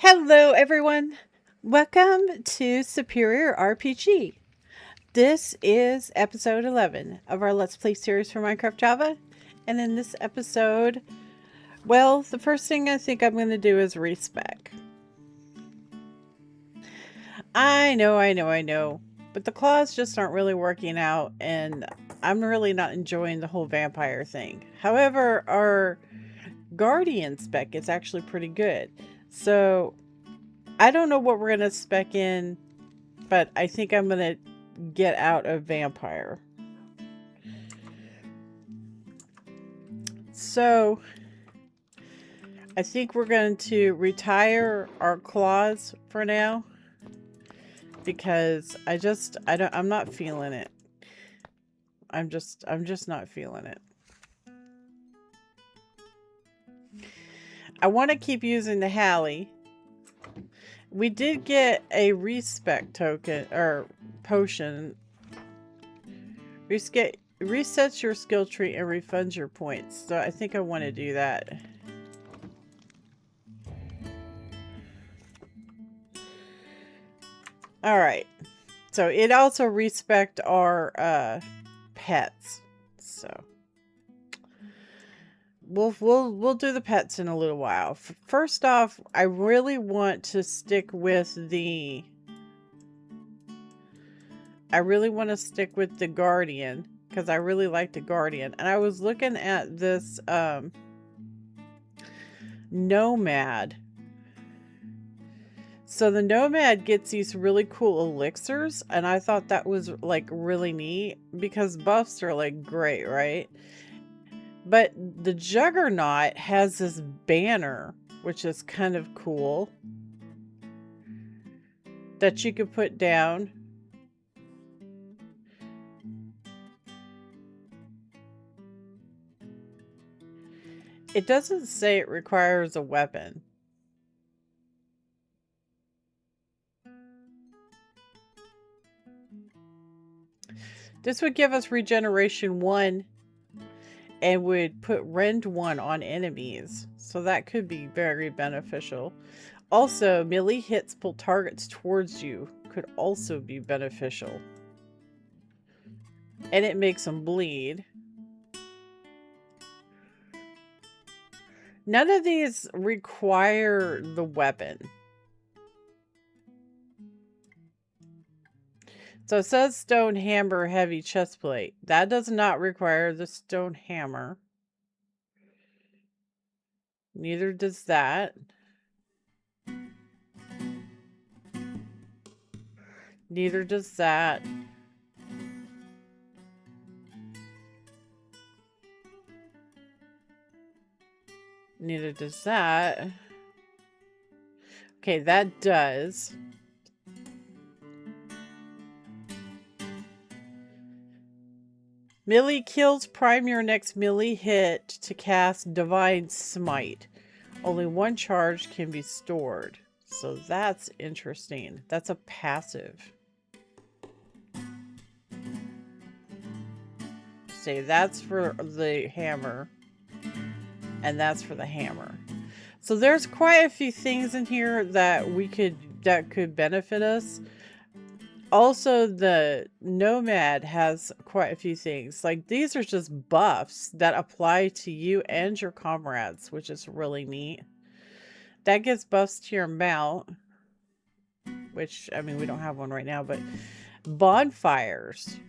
Hello, everyone. Welcome to Superior RPG. This is episode 11 of our Let's Play series for Minecraft Java. And in this episode, well, the first thing I think I'm going to do is respec. I know. But the claws just aren't really working out, and I'm really not enjoying the whole vampire thing. However, our guardian spec is actually pretty good. So I don't know what we're going to spec in, but I think I'm going to get out of vampire. So I think we're going to retire our claws for now because I'm not feeling it. I'm just not feeling it. I want to keep using the Hallie. We did get a respec token or potion. Resets your skill tree and refunds your points. So I think I want to do that. Alright. So it also respect our pets. So we'll do the pets in a little while. First off, I really want to stick with the guardian because I really like the guardian. And I was looking at this nomad. So the nomad gets these really cool elixirs, and I thought that was like really neat because buffs are like great, right? But the Juggernaut has this banner, which is kind of cool, that you could put down. It doesn't say it requires a weapon. This would give us regeneration 1 and would put rend 1 on enemies. So that could be very beneficial. Also, melee hits pull targets towards you could also be beneficial. And it makes them bleed. None of these require the weapon. So it says stone hammer, heavy chest plate. That does not require the stone hammer. Neither does that. Neither does that. Neither does that. Okay, that does. Melee kills prime your next melee hit to cast Divine Smite. Only one charge can be stored. So that's interesting. That's a passive. Say that's for the hammer. And that's for the hammer. So there's quite a few things in here that could benefit us. Also, the nomad has quite a few things. Like, these are just buffs that apply to you and your comrades, which is really neat. That gives buffs to your mount, which, I mean, we don't have one right now, but bonfires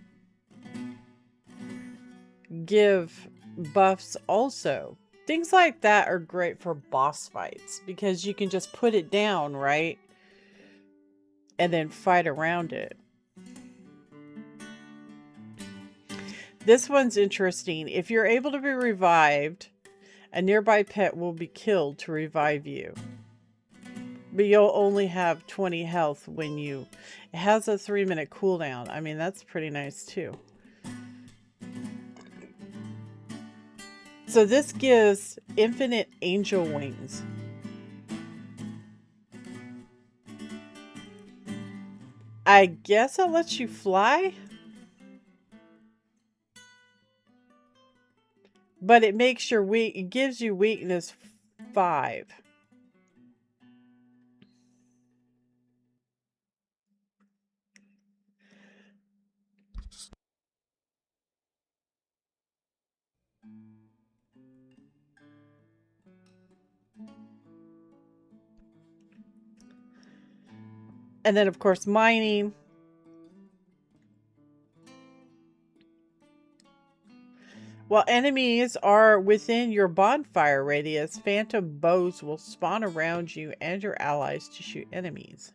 give buffs also. Things like that are great for boss fights because you can just put it down, right? And then fight around it. This one's interesting. If you're able to be revived, a nearby pet will be killed to revive you. But you'll only have 20 health when you... It has a 3-minute cooldown. I mean, that's pretty nice too. So this gives infinite angel wings. I guess it lets you fly? But it makes your it gives you weakness 5. And then, of course, mining. While enemies are within your bonfire radius, phantom bows will spawn around you and your allies to shoot enemies.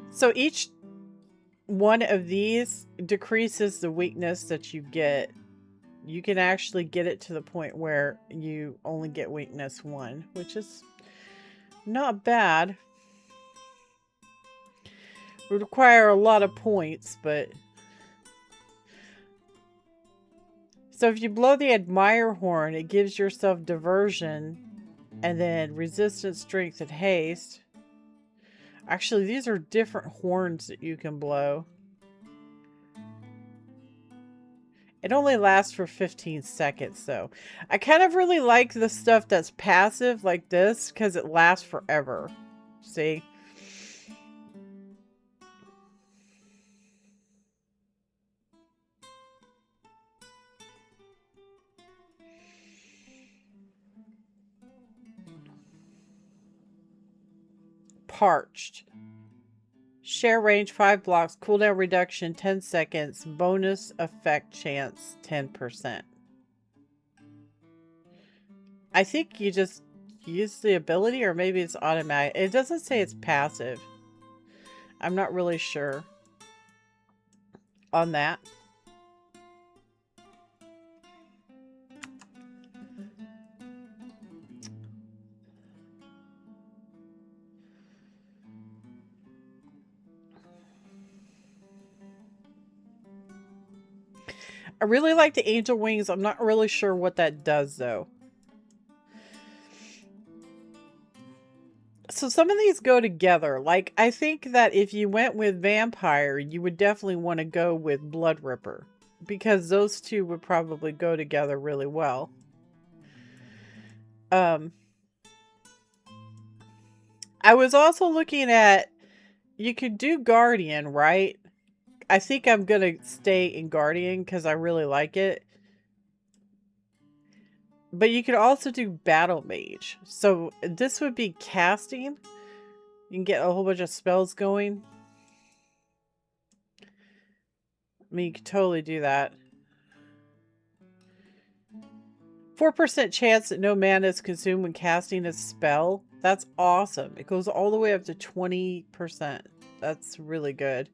So each one of these decreases the weakness that you get. You can actually get it to the point where you only get weakness 1, which is not bad. Would require a lot of points, but... So if you blow the Admire Horn, it gives yourself diversion, and then resistance, strength, and haste. Actually, these are different horns that you can blow. It only lasts for 15 seconds, though. I kind of really like the stuff that's passive, like this, because it lasts forever. See? Parched. Share range 5 blocks, cooldown reduction 10 seconds, bonus effect chance 10%. I think you just use the ability, or maybe it's automatic. It doesn't say it's passive. I'm not really sure on that. I really like the angel wings. I'm not really sure what that does, though. So some of these go together. Like, I think that if you went with vampire, you would definitely want to go with blood ripper, because those two would probably go together really well. I was also looking at, you could do guardian, right? I think I'm gonna stay in guardian because I really like it. But you could also do battle mage. So this would be casting. You can get a whole bunch of spells going. I mean, you could totally do that. 4% chance that no mana is consumed when casting a spell. That's awesome. It goes all the way up to 20%. That's really good.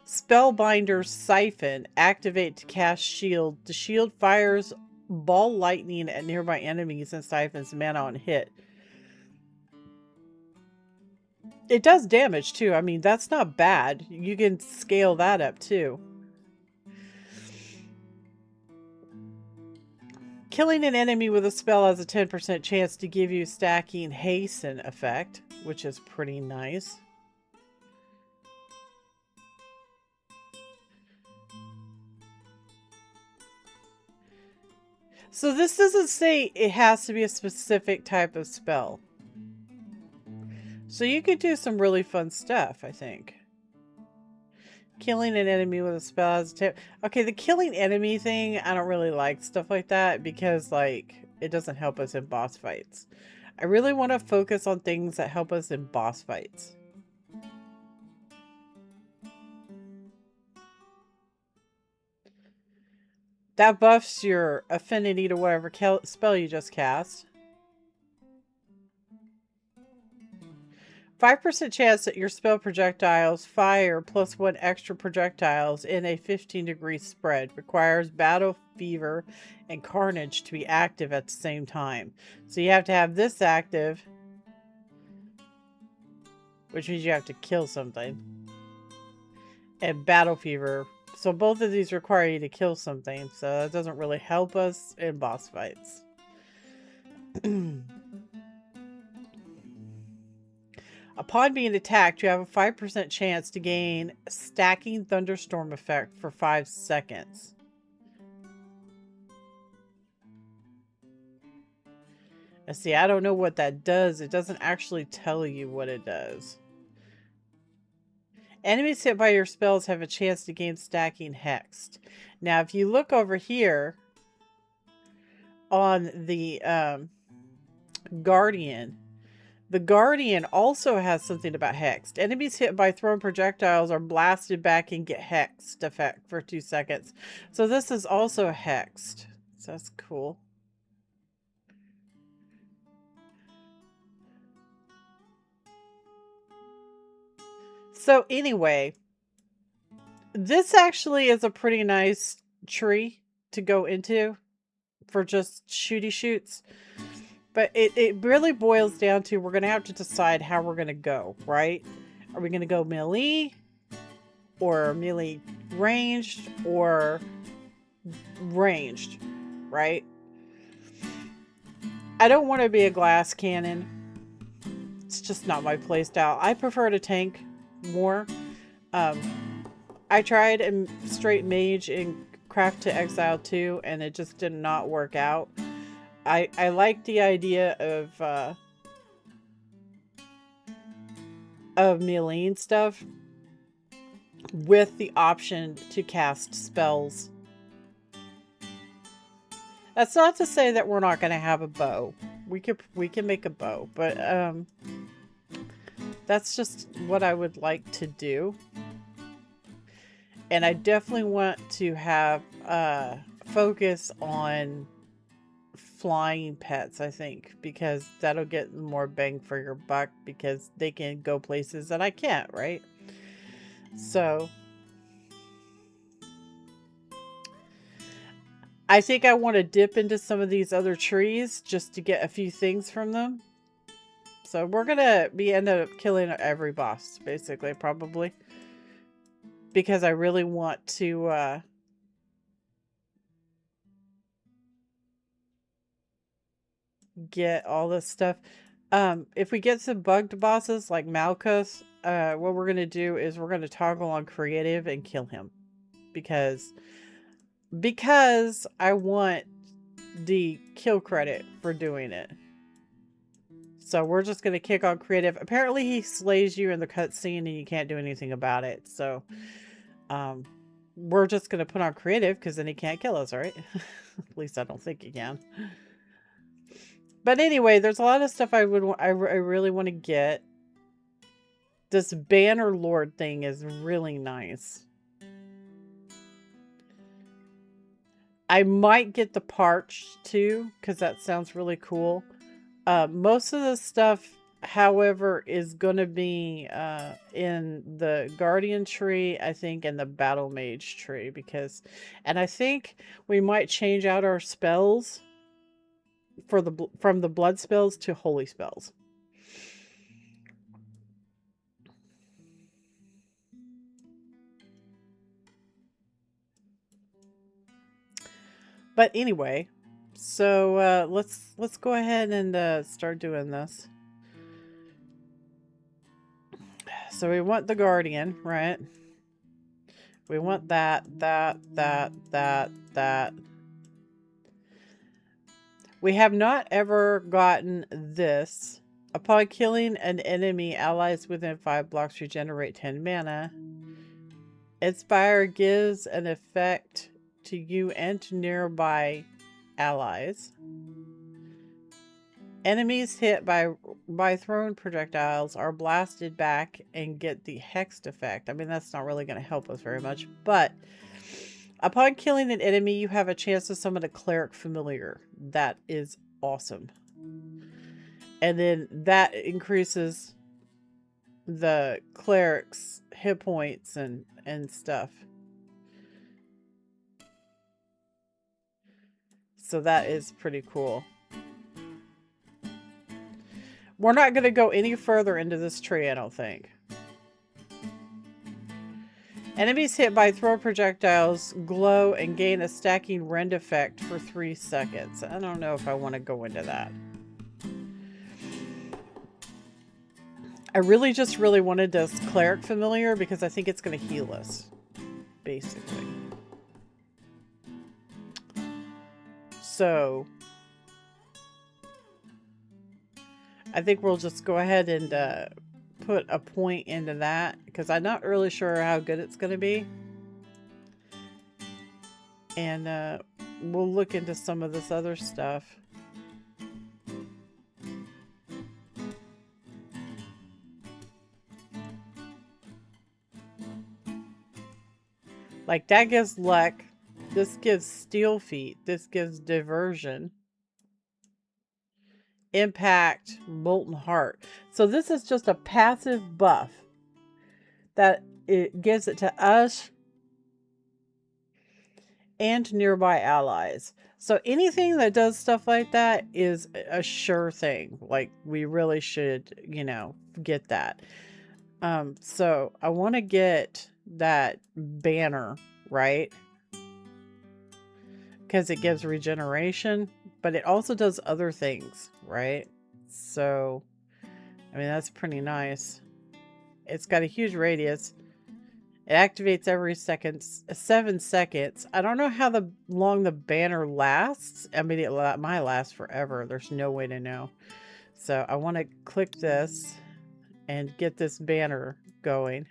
Spellbinder's Siphon. Activate to cast shield. The shield fires ball lightning at nearby enemies and siphons mana on hit. It does damage too. I mean, that's not bad. You can scale that up too. Killing an enemy with a spell has a 10% chance to give you stacking hasten effect, which is pretty nice. So this doesn't say it has to be a specific type of spell. So you could do some really fun stuff, I think. Killing an enemy with a spell has a tip. Okay, the killing enemy thing, I don't really like stuff like that because, like, it doesn't help us in boss fights. I really want to focus on things that help us in boss fights. That buffs your affinity to whatever spell you just cast. 5% chance that your spell projectiles fire plus 1 extra projectiles in a 15-degree spread. Requires battle fever and carnage to be active at the same time. So you have to have this active, which means you have to kill something. And battle fever. So both of these require you to kill something. So that doesn't really help us in boss fights. Upon being attacked, you have a 5% chance to gain stacking thunderstorm effect for 5 seconds. Now see, I don't know what that does. It doesn't actually tell you what it does. Enemies hit by your spells have a chance to gain stacking hexed. Now, if you look over here on the Guardian. The Guardian also has something about hexed. Enemies hit by thrown projectiles are blasted back and get hexed effect for 2 seconds. So this is also hexed. So that's cool. So anyway, this actually is a pretty nice tree to go into for just shooty shoots. But it really boils down to, we're going to have to decide how we're going to go, right? Are we going to go melee? Or melee ranged? Or ranged, right? I don't want to be a glass cannon. It's just not my playstyle. I prefer to tank more. I tried a straight mage in Craft to Exile 2, and it just did not work out. I like the idea of melee stuff with the option to cast spells. That's not to say that we're not going to have a bow. We can make a bow, but that's just what I would like to do. And I definitely want to have focus on flying pets, I think, because that'll get more bang for your buck, because they can go places that I can't, right? So I think I want to dip into some of these other trees just to get a few things from them. So we're gonna end up killing every boss, basically, probably, because I really want to get all this stuff. If we get some bugged bosses like Malkuth, what we're gonna do is we're gonna toggle on creative and kill him, because I want the kill credit for doing it. So we're just gonna kick on creative. Apparently he slays you in the cutscene and you can't do anything about it. So we're just gonna put on creative, because then he can't kill us, right? At least I don't think he can. But anyway, there's a lot of stuff I really want to get. This Banner Lord thing is really nice. I might get the Parched too, because that sounds really cool. Most of the stuff, however, is going to be in the Guardian tree, I think, and the Battle Mage tree, and I think we might change out our spells from the blood spells to holy spells. But anyway, so let's go ahead and start doing this. So we want the Guardian, right? We want that. We have not ever gotten this. Upon killing an enemy, allies within 5 blocks regenerate 10 mana. Inspire gives an effect to you and to nearby allies. Enemies hit by thrown projectiles are blasted back and get the hexed effect. I mean, that's not really going to help us very much, but upon killing an enemy, you have a chance to summon a cleric familiar. That is awesome. And then that increases the cleric's hit points and stuff. So that is pretty cool. We're not going to go any further into this tree, I don't think. Enemies hit by throw projectiles glow and gain a stacking rend effect for 3 seconds. I don't know if I want to go into that. I really wanted this cleric familiar because I think it's going to heal us, basically. So I think we'll just go ahead and put a point into that, because I'm not really sure how good it's going to be. And we'll look into some of this other stuff. Like, that gives luck. This gives steel feet. This gives diversion. Impact, molten heart. So this is just a passive buff that it gives it to us and nearby allies. So anything that does stuff like that is a sure thing. Like, we really should, you know, get that. So I want to get that banner, right? Because it gives regeneration, but it also does other things, right? So, I mean, that's pretty nice. It's got a huge radius. It activates every 7 seconds. I don't know how long the banner lasts. I mean, it might last forever. There's no way to know. So I want to click this and get this banner going.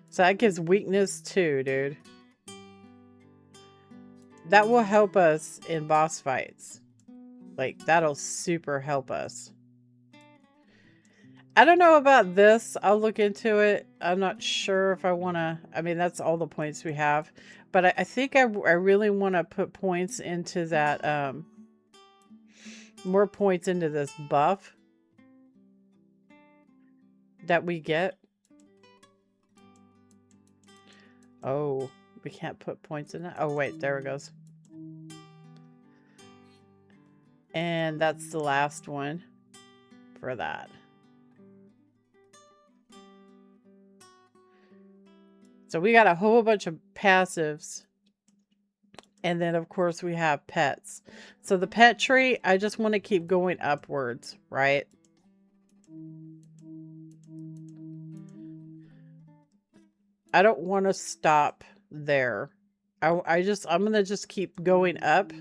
So that gives weakness too, dude. That will help us in boss fights. Like, that'll super help us. I don't know about this. I'll look into it. I'm not sure if I want to... I mean, that's all the points we have. But I think I really want to put points into that... more points into this buff that we get. Oh, we can't put points in that. Oh, wait. There it goes. And that's the last one for that. So we got a whole bunch of passives. And then, of course, we have pets. So the pet tree, I just want to keep going upwards, right? I don't want to stop there. I'm going to just keep going up.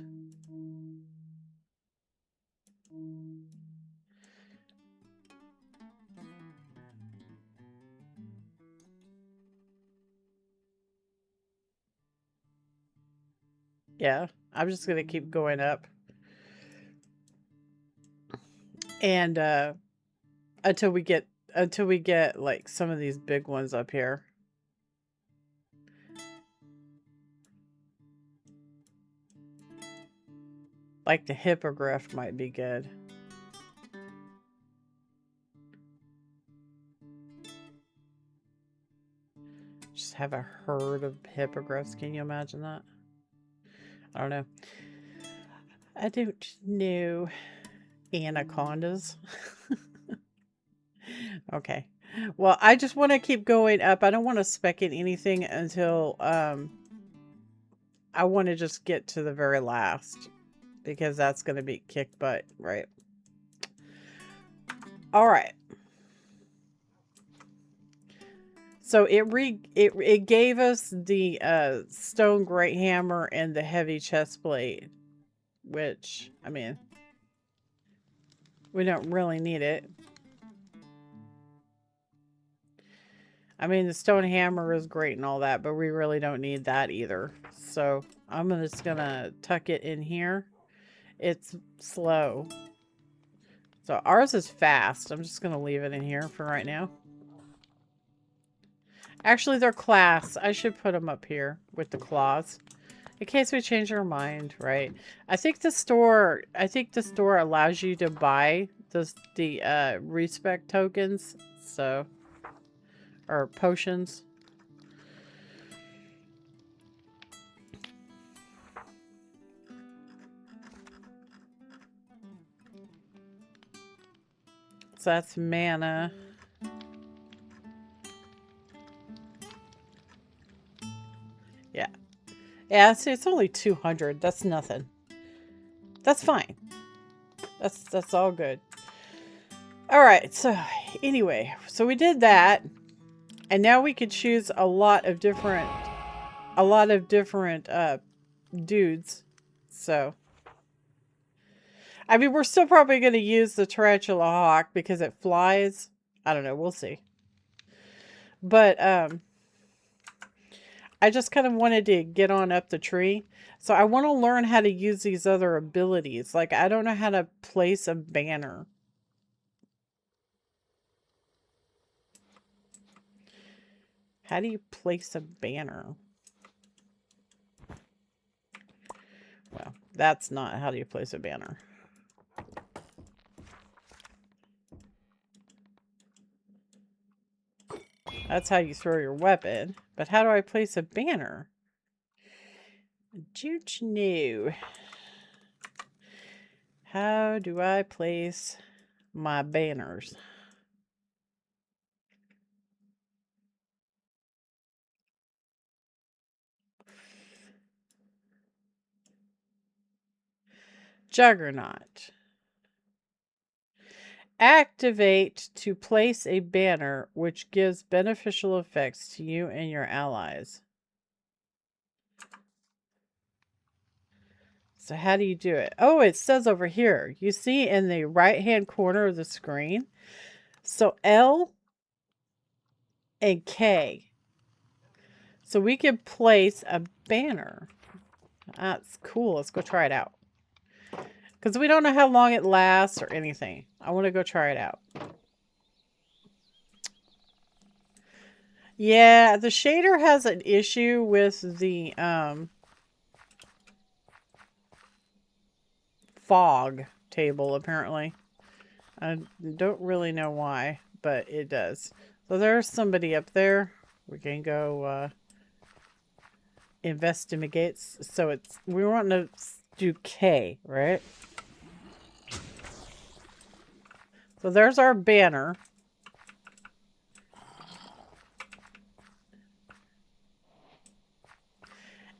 Yeah, I'm just going to keep going up. And until we get like some of these big ones up here. Like the hippogriff might be good. Just have a herd of hippogriffs. Can you imagine that? I don't know. I don't know. Anacondas. Okay. Well, I just want to keep going up. I don't want to spec in anything until I want to just get to the very last, because that's going to be kick butt, right? All right. So it gave us the stone great hammer and the heavy chest blade, which, I mean, we don't really need it. I mean, the stone hammer is great and all that, but we really don't need that either. So I'm just gonna tuck it in here. It's slow. So ours is fast. I'm just gonna leave it in here for right now. Actually, they're class. I should put them up here with the claws, in case we change our mind, right? I think the store allows you to buy the respec tokens, so, or potions. So that's mana. Yeah. Yeah, see, it's only 200. That's nothing. That's fine. That's all good. All right. So anyway, so we did that, and now we could choose a lot of different dudes. So, I mean, we're still probably going to use the tarantula hawk because it flies. I don't know. We'll see. But I just kind of wanted to get on up the tree. So I want to learn how to use these other abilities. Like, I don't know how to place a banner. How do you place a banner? Well, that's not how do you place a banner. That's how you throw your weapon. But how do I place a banner? Don't you know? How do I place my banners? Juggernaut. Activate to place a banner which gives beneficial effects to you and your allies. So how do you do it? Oh, it says over here. You see in the right-hand corner of the screen? So L and K. So we can place a banner. That's cool. Let's go try it out. Because we don't know how long it lasts or anything. I want to go try it out. Yeah, the shader has an issue with the fog table, apparently. I don't really know why, but it does. So there's somebody up there. We can go investigate. So it's, we want to do K, right? So there's our banner.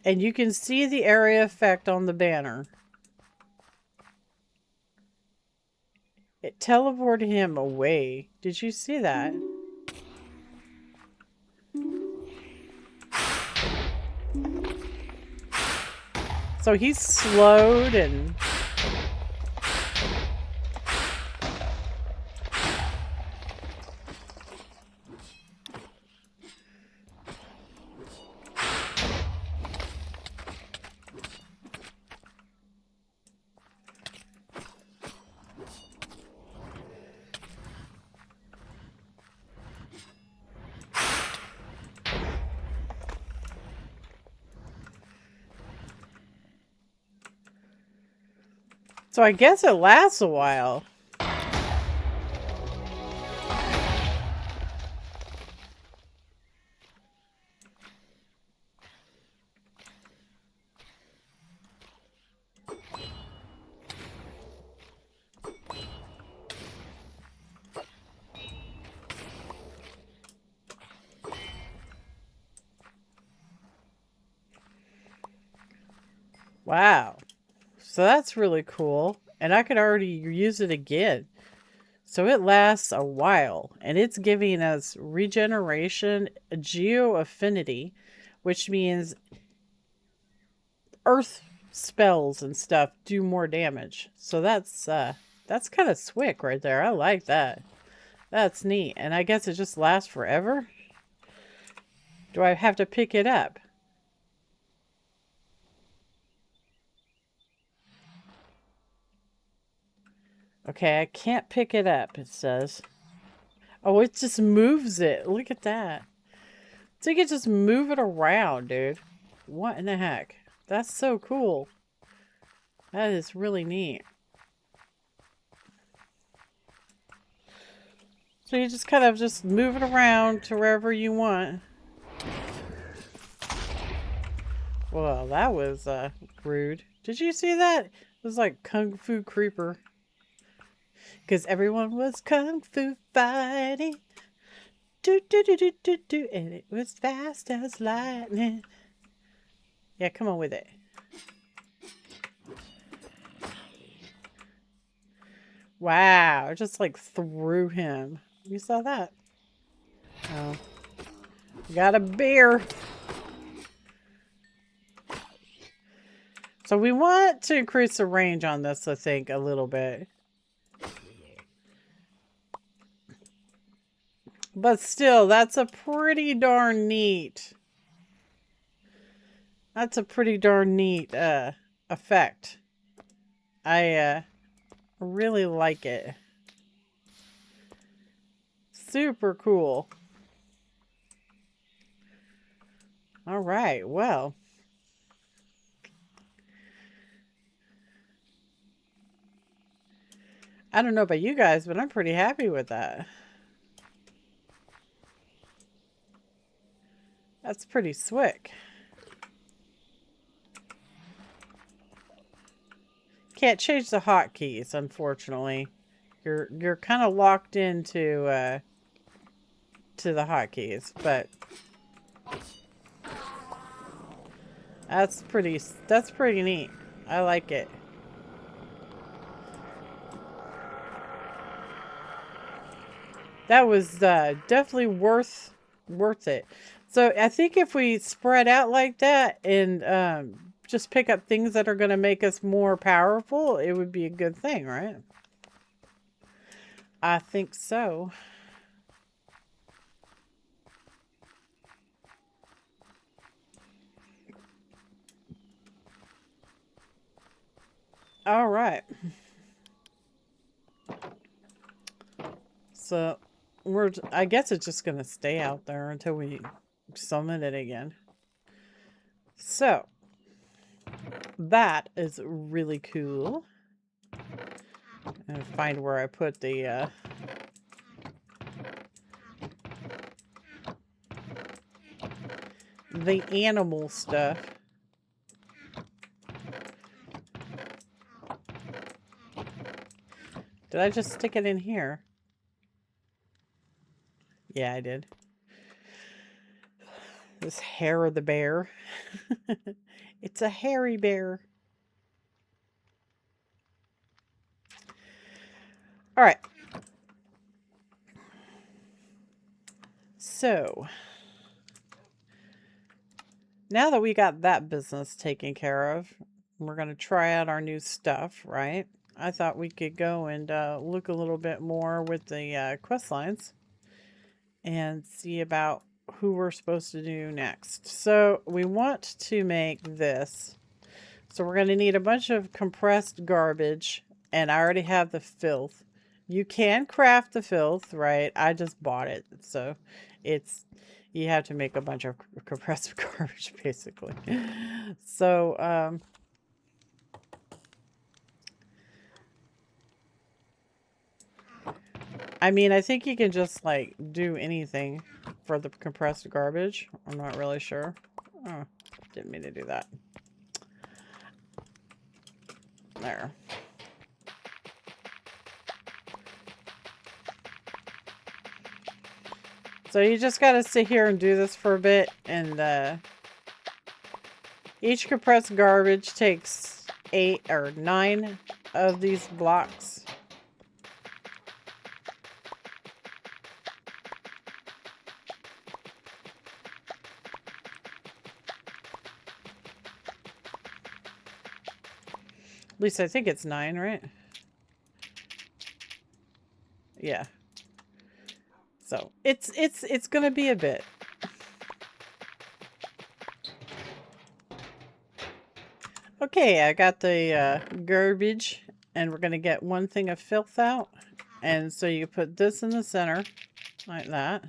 And you can see the area effect on the banner. It teleported him away. Did you see that? So he's slowed and... So I guess it lasts a while. Wow. So that's really cool. And I could already use it again. So it lasts a while. And it's giving us regeneration, geo affinity, which means earth spells and stuff do more damage. So that's kind of swick right there. I like that. That's neat. And I guess it just lasts forever? Do I have to pick it up? Okay, I can't pick it up, it says. Oh, it just moves it. Look at that. So you can just move it around, dude. What in the heck? That's so cool. That is really neat. So you just kind of just move it around to wherever you want. Well, that was rude. Did you see that? It was like Kung Fu Creeper. Because everyone was Kung Fu fighting. Do, do, do, do, do, do. And it was fast as lightning. Yeah, come on with it. Wow, it just like threw him. You saw that? Oh. Got a beer. So we want to increase the range on this, I think, a little bit. But still, that's a pretty darn neat. That's a pretty darn neat effect. I really like it. Super cool. All right, well. I don't know about you guys, but I'm pretty happy with that. That's pretty slick. Can't change the hotkeys, unfortunately. You're kind of locked into to the hotkeys, but that's pretty neat. I like it. That was definitely worth it. So I think if we spread out like that and just pick up things that are going to make us more powerful, it would be a good thing, right? I think so. All right. So I guess it's just going to stay out there until we summon it again. So that is really cool. And find where I put the animal stuff. Did I just stick it in here? Yeah, I did. This hair of the bear. It's a hairy bear. All right. So, now that we got that business taken care of, we're going to try out our new stuff, right? I thought we could go and look a little bit more with the quest lines and see about who we're supposed to do next. So we want to make this. So we're going to need a bunch of compressed garbage, and I already have the filth. You can craft the filth, right? I just bought it. So you have to make a bunch of compressed garbage, basically. So, I mean, I think you can just, like, do anything for the compressed garbage. I'm not really sure. Oh, didn't mean to do that. There. So you just gotta sit here and do this for a bit, and each compressed garbage takes 8 or 9 of these blocks. At least I think it's 9, right? Yeah. So it's gonna be a bit. Okay, I got the garbage, and we're gonna get one thing of filth out. And so you put this in the center, like that.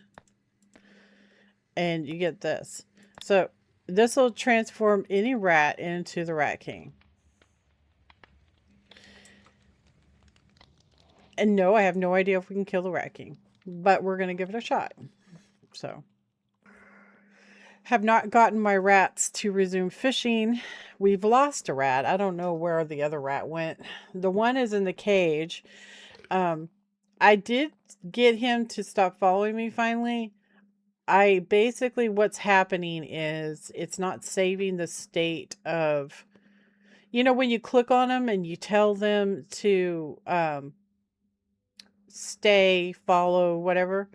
And you get this. So this will transform any rat into the Rat King. And no, I have no idea if we can kill the Rat King, but we're going to give it a shot. So, have not gotten my rats to resume fishing. We've lost a rat. I don't know where the other rat went. The one is in the cage. I did get him to stop following me finally. Basically what's happening is it's not saving the state of, when you click on them and you tell them to stay, follow, whatever,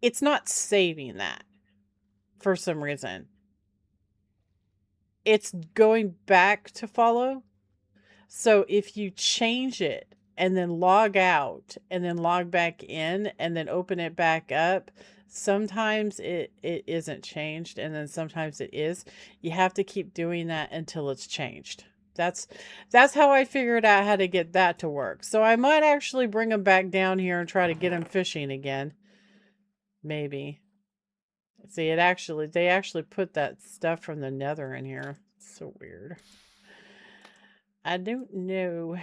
it's not saving that for some reason. It's going back to follow. So if you change it and then log out and then log back in and then open it back up, sometimes it isn't changed, and then sometimes it is. You have to keep doing that until it's changed. That's how I figured out how to get that to work. So I might actually bring them back down here and try to get them fishing again. Maybe. See, they actually put that stuff from the nether in here. It's so weird. I don't know.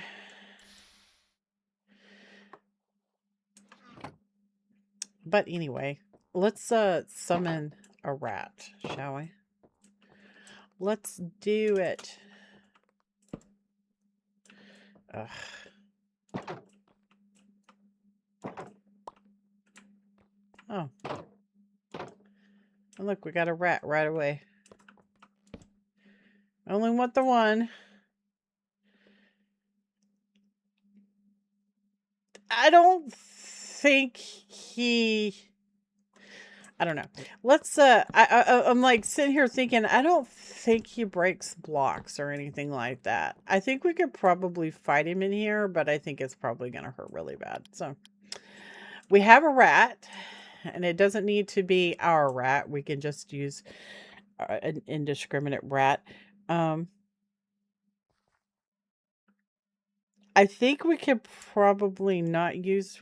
But anyway, let's summon a rat, shall we? Let's do it. Ugh. Oh. And look, we got a rat right away. Only want the one. I don't think he... I don't know. Let's, I'm like sitting here thinking, I don't think he breaks blocks or anything like that. I think we could probably fight him in here, but I think it's probably going to hurt really bad. So we have a rat, and it doesn't need to be our rat. We can just use an indiscriminate rat. I think we could probably not use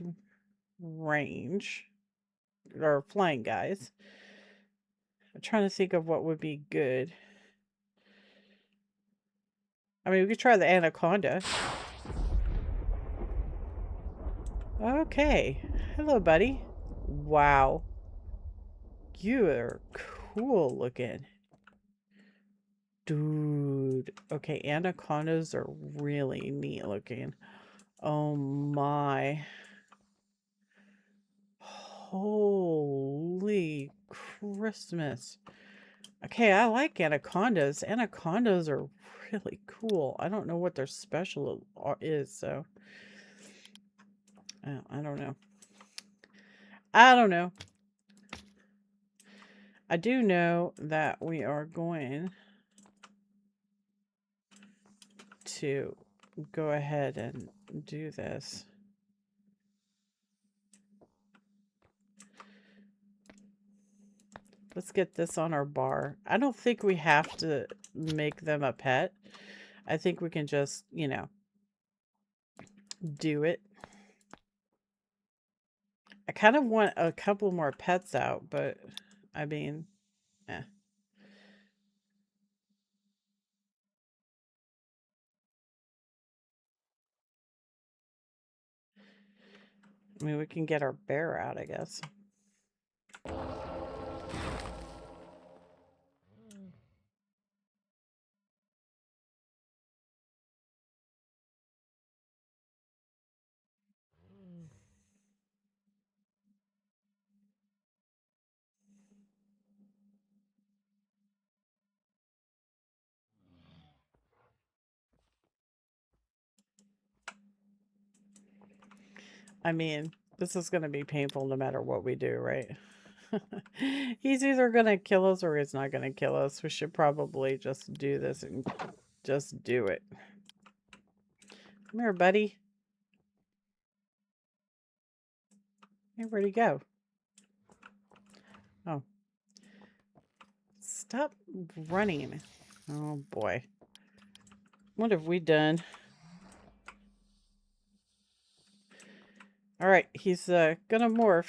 range or flying guys. I'm trying to think of what would be good. I mean, we could try the anaconda. Okay. Hello, buddy. Wow. You are cool looking. Dude. Okay, anacondas are really neat looking. Oh my. Holy Christmas. Okay, I like anacondas. Anacondas are really cool. I don't know what their special is, so I don't know. I don't know. I do know that we are going to go ahead and do this. Let's get this on our bar. I don't think we have to make them a pet. I think we can just, you know, do it. I kind of want a couple more pets out, but I mean, eh. I mean, we can get our bear out, I guess. I mean, this is going to be painful no matter what we do, right? He's either going to kill us or he's not going to kill us. We should probably just do this and just do it. Come here, buddy. Hey, where'd he go? Oh. Stop running. Oh, boy. What have we done? All right, he's gonna morph.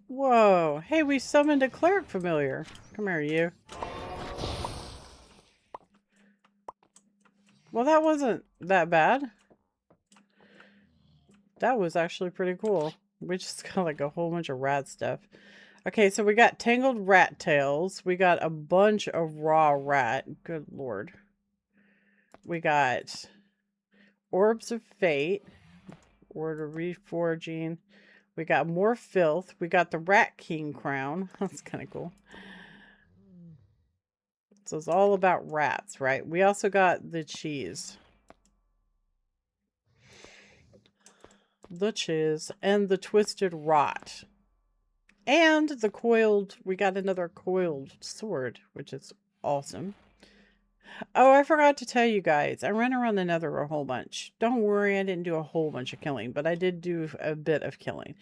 Whoa. Hey, we summoned a cleric familiar. Come here, you. Well, that wasn't that bad. That was actually pretty cool. We just got like a whole bunch of rat stuff. Okay, so we got tangled rat tails. We got a bunch of raw rat. Good lord. We got orbs of fate. Order reforging. We got more filth. We got the Rat King crown. That's kind of cool. So it's all about rats, right? We also got the cheese. the chiz, and the twisted rot. And the coiled, we got another coiled sword, which is awesome. Oh, I forgot to tell you guys, I ran around the nether a whole bunch. Don't worry, I didn't do a whole bunch of killing, but I did do a bit of killing.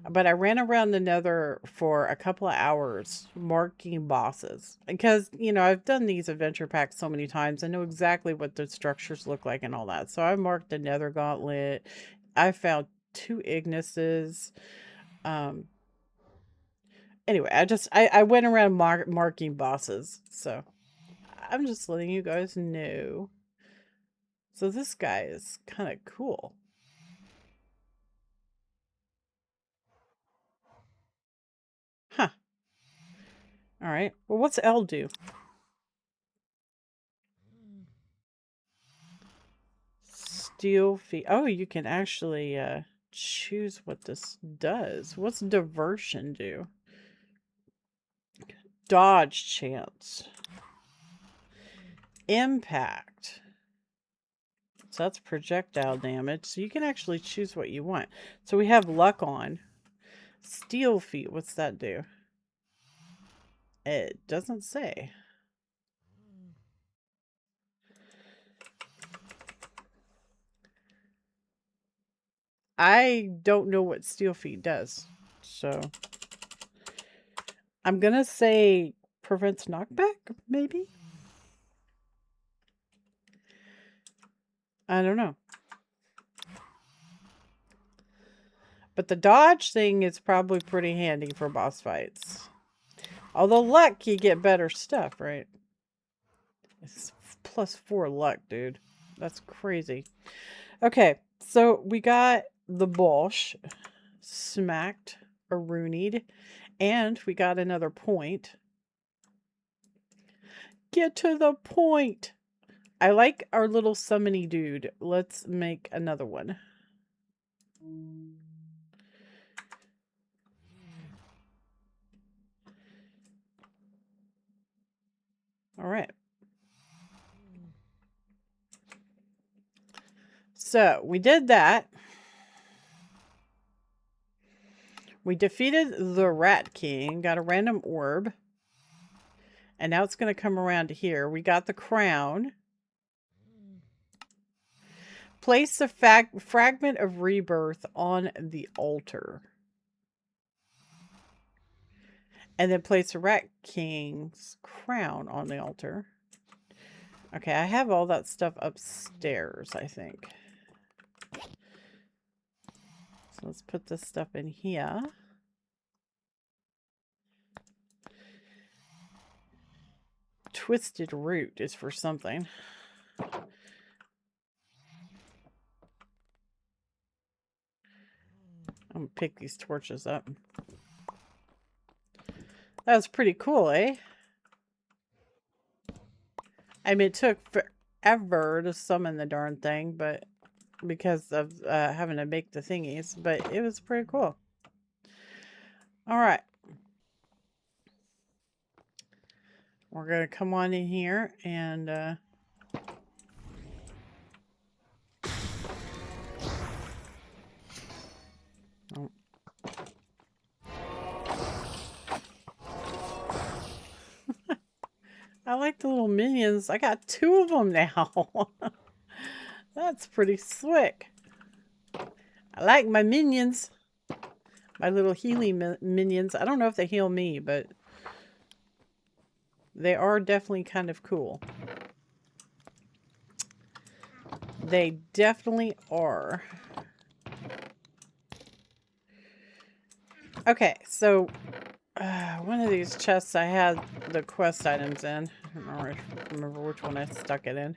But I ran around the nether for a couple of hours marking bosses. Because, you know, I've done these adventure packs so many times. I know exactly what the structures look like and all that. So I marked the nether gauntlet. I found 2 Ignises. Anyway, I went around marking bosses. So I'm just letting you guys know. So this guy is kind of cool. Huh. All right. Well, what's L do? Steel feet. Oh, you can actually choose what this does. What's diversion do? Dodge chance. Impact. So that's projectile damage. So you can actually choose what you want. So we have luck on. Steel feet. What's that do? It doesn't say. I don't know what steel feet does. So I'm going to say prevents knockback, maybe? I don't know. But the dodge thing is probably pretty handy for boss fights. Although luck, you get better stuff, right? It's +4 luck, dude. That's crazy. Okay, so we got the Bosch smacked, a Roonied, and we got another point. Get to the point! I like our little summony dude. Let's make another one. All right. So we did that. We defeated the Rat King, got a random orb. And now it's going to come around to here. We got the crown. Place the fragment of rebirth on the altar. And then place the Rat King's crown on the altar. Okay, I have all that stuff upstairs, I think. So let's put this stuff in here. Twisted root is for something. I'm gonna pick these torches up. That was pretty cool, eh? I mean, it took forever to summon the darn thing, but because of having to make the thingies, but it was pretty cool. All right. We're going to come on in here and oh. I like the little minions. I got 2 of them now. That's pretty slick. I like my minions. My little healing minions. I don't know if they heal me, but they are definitely kind of cool. They definitely are. Okay, so one of these chests I had the quest items in. I don't remember which one I stuck it in.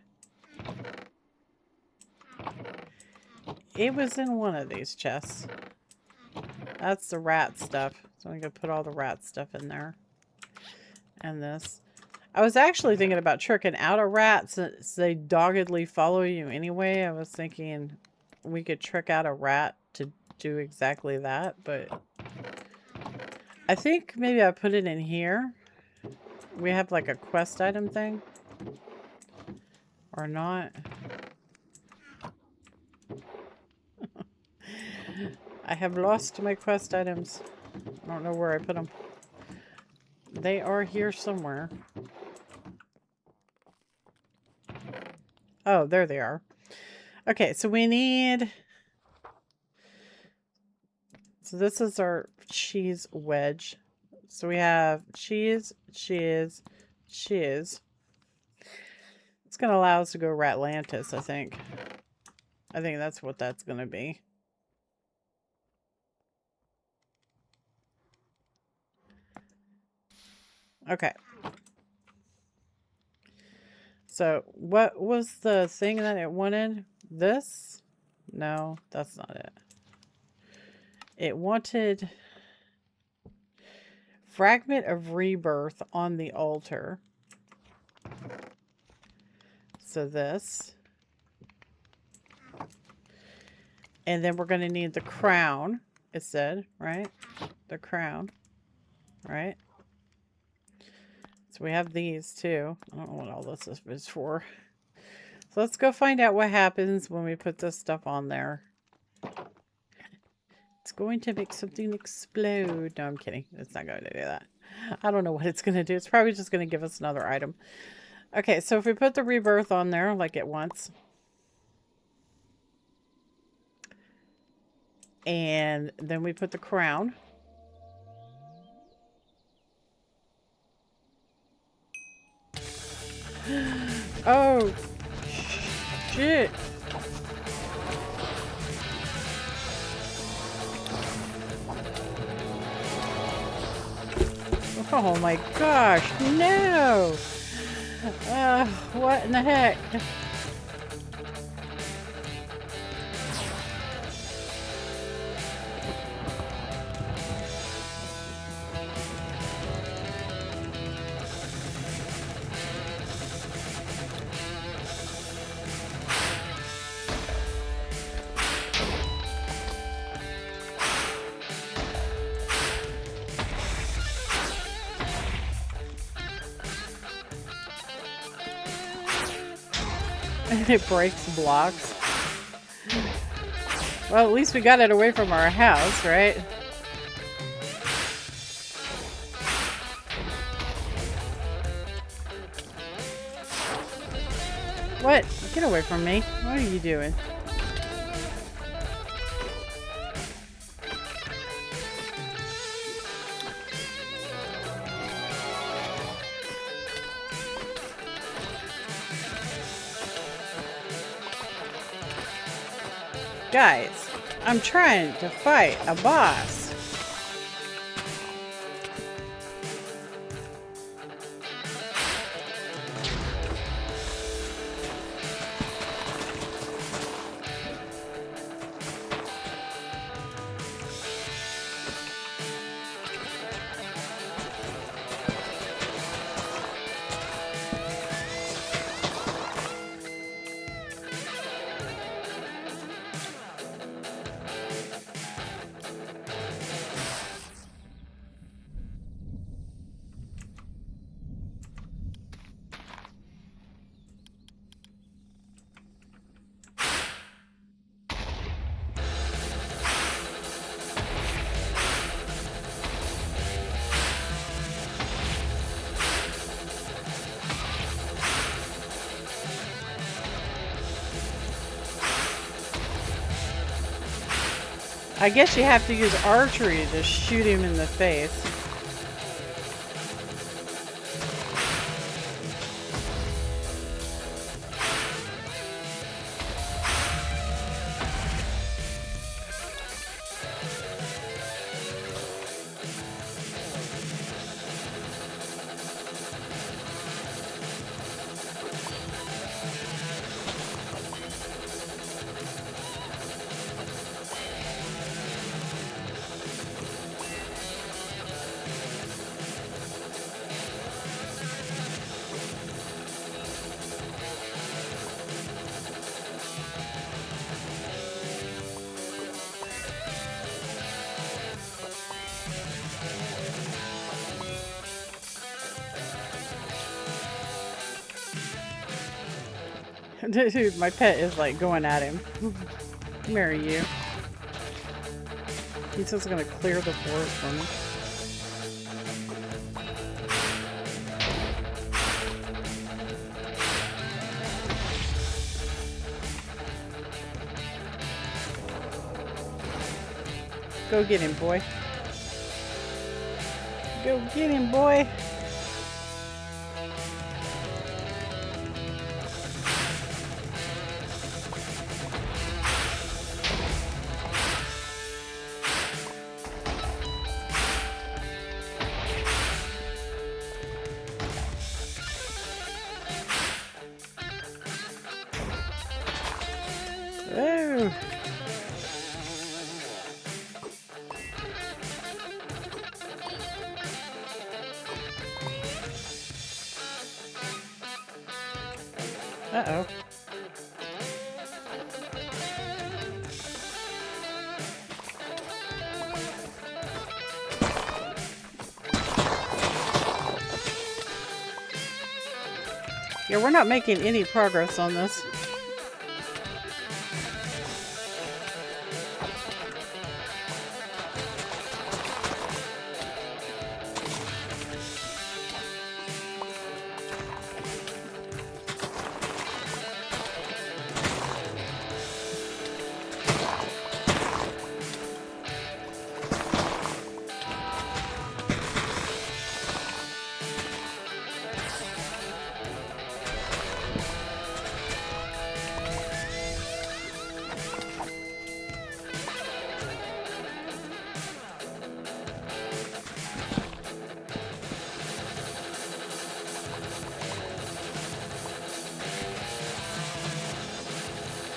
It was in one of these chests. That's the rat stuff. So I'm going to put all the rat stuff in there. And this. I was actually thinking about tricking out a rat since they doggedly follow you anyway. I was thinking we could trick out a rat to do exactly that, but I think maybe I put it in here. We have like a quest item thing. Or not. I have lost my quest items. I don't know where I put them. They are here somewhere. Oh, there they are. Okay, so we need... So this is our cheese wedge. So we have cheese, cheese, cheese. It's going to allow us to go Ratlantis, I think. I think that's what that's going to be. Okay. So what was the thing that it wanted? This? No, that's not it. It wanted fragment of rebirth on the altar. So this. And then we're going to need the crown, it said, right? The crown, right? So we have these too. I don't know what all this is for. So let's go find out what happens when we put this stuff on there. It's going to make something explode. No, I'm kidding. It's not going to do that. I don't know what it's going to do. It's probably just going to give us another item. Okay, so if we put the rebirth on there like it wants. And then we put the crown. Oh, shit. Oh my gosh, no. What in the heck? It breaks blocks. Well, at least we got it away from our house, right? What? Get away from me. What are you doing? Guys, I'm trying to fight a boss. I guess you have to use archery to shoot him in the face. Dude, my pet is like going at him. Marry you. He's just gonna clear the forest for me. Go get him, boy. Go get him, boy. Oh. Uh-oh. Yeah, we're not making any progress on this.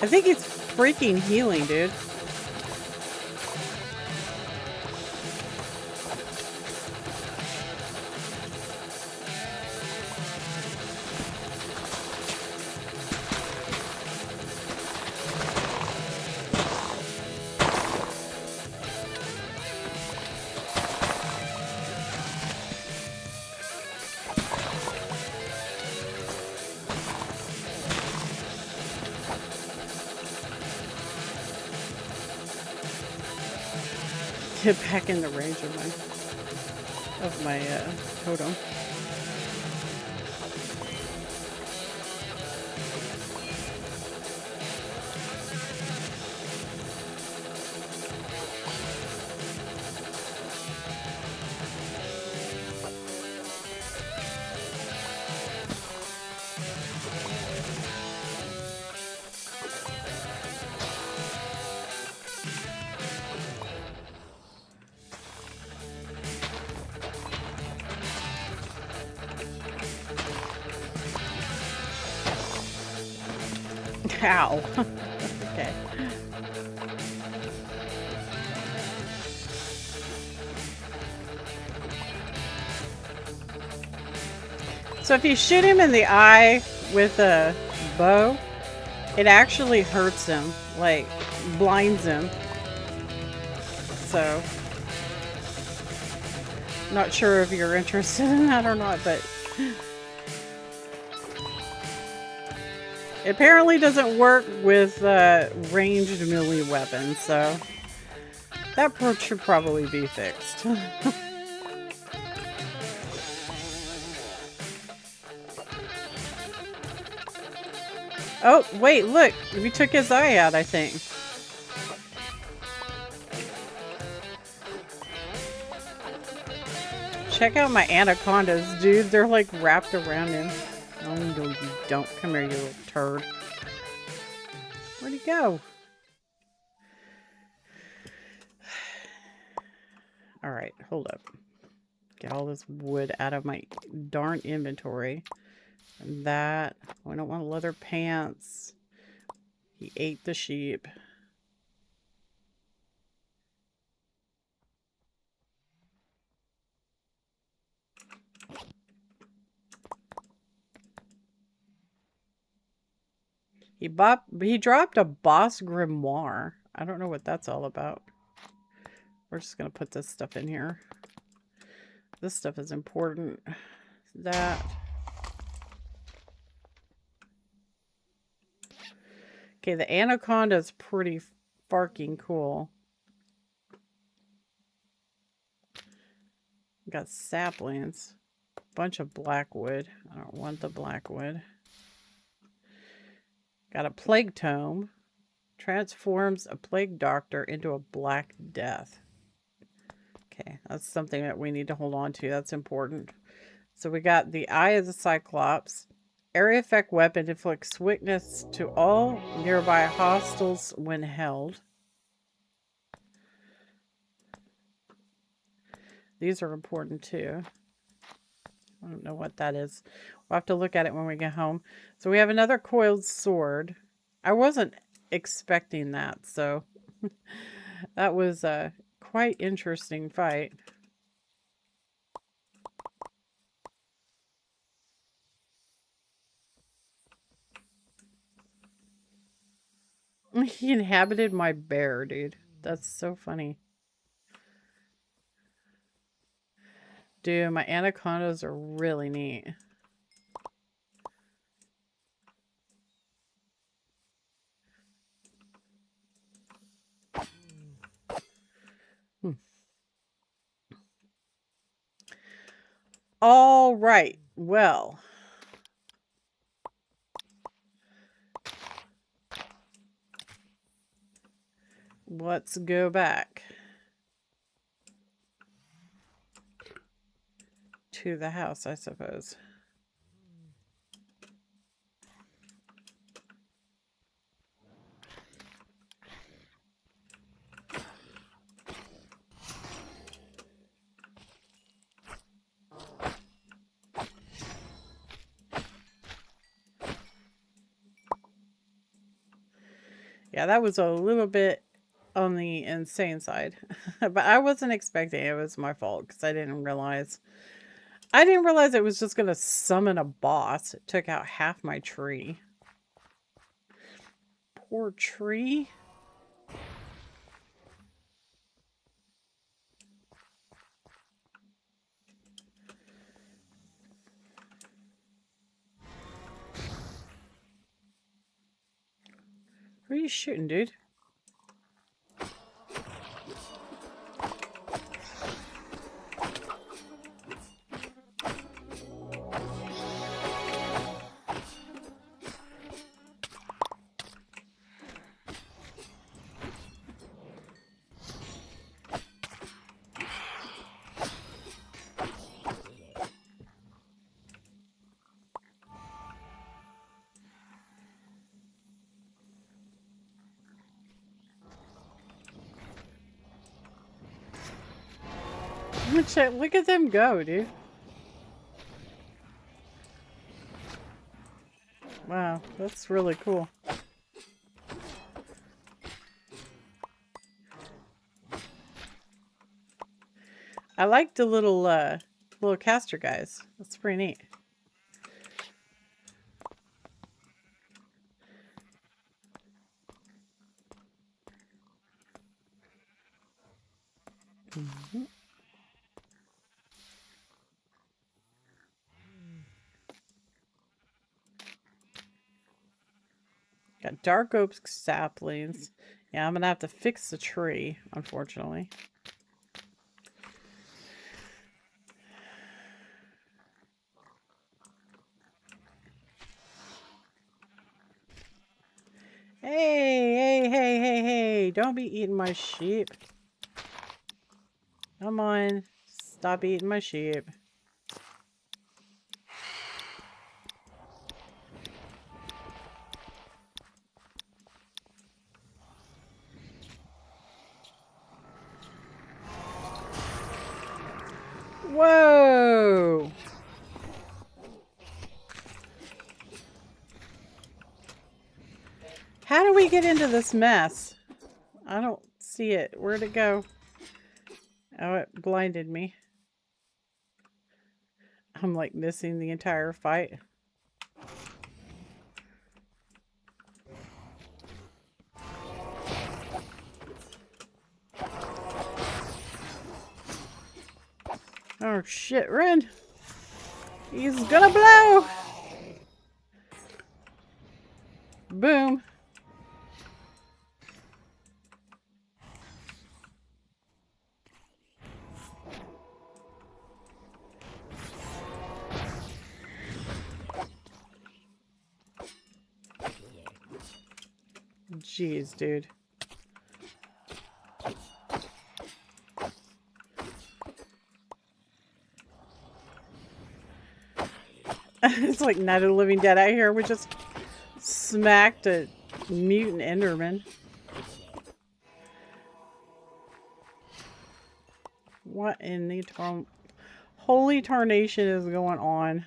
I think it's freaking healing, dude. Get back in the range of my totem. Ow. Okay. So if you shoot him in the eye with a bow, it actually hurts him, like blinds him. So, not sure if you're interested in that or not, but it apparently doesn't work with ranged melee weapons, so that should probably be fixed. Oh, wait, look. We took his eye out, I think. Check out my anacondas, dude. They're like wrapped around him. Oh, no, you don't. Come here, you little turd. Where'd he go? Alright, hold up. Get all this wood out of my darn inventory. And that. I don't want leather pants. He ate the sheep. He dropped a boss grimoire. I don't know what that's all about. We're just going to put this stuff in here. This stuff is important. That. Okay, the anaconda is pretty farking cool. Got saplings. Bunch of blackwood. I don't want the blackwood. Got a plague tome. Transforms a plague doctor into a black death. Okay, that's something that we need to hold on to. That's important. So we got the Eye of the Cyclops. Area effect weapon inflicts weakness to all nearby hostiles when held. These are important too. I don't know what that is. We'll have to look at it when we get home. So we have another coiled sword. I wasn't expecting that, so that was a quite interesting fight. He inhabited my bear, dude. That's so funny. Dude, my anacondas are really neat. All right. Well, let's go back to the house, I suppose. Yeah, that was a little bit on the insane side. But I wasn't expecting it. It was my fault because I didn't realize. I didn't realize it was just going to summon a boss. It took out half my tree. Poor tree. Who are you shooting, dude? Look at them go, dude. Wow, that's really cool. I like the little caster guys. That's pretty neat. Mm-hmm. Got dark oak saplings. Yeah, I'm gonna have to fix the tree, unfortunately. Hey, don't be eating my sheep. Come on, stop eating my sheep. Whoa! How do we get into this mess? I don't see it. Where'd it go? Oh, it blinded me. I'm like missing the entire fight. Oh shit, run! He's gonna blow! Boom. Jeez, dude. It's like Night of the Living Dead out here. We just smacked a mutant enderman. What in the holy tarnation is going on?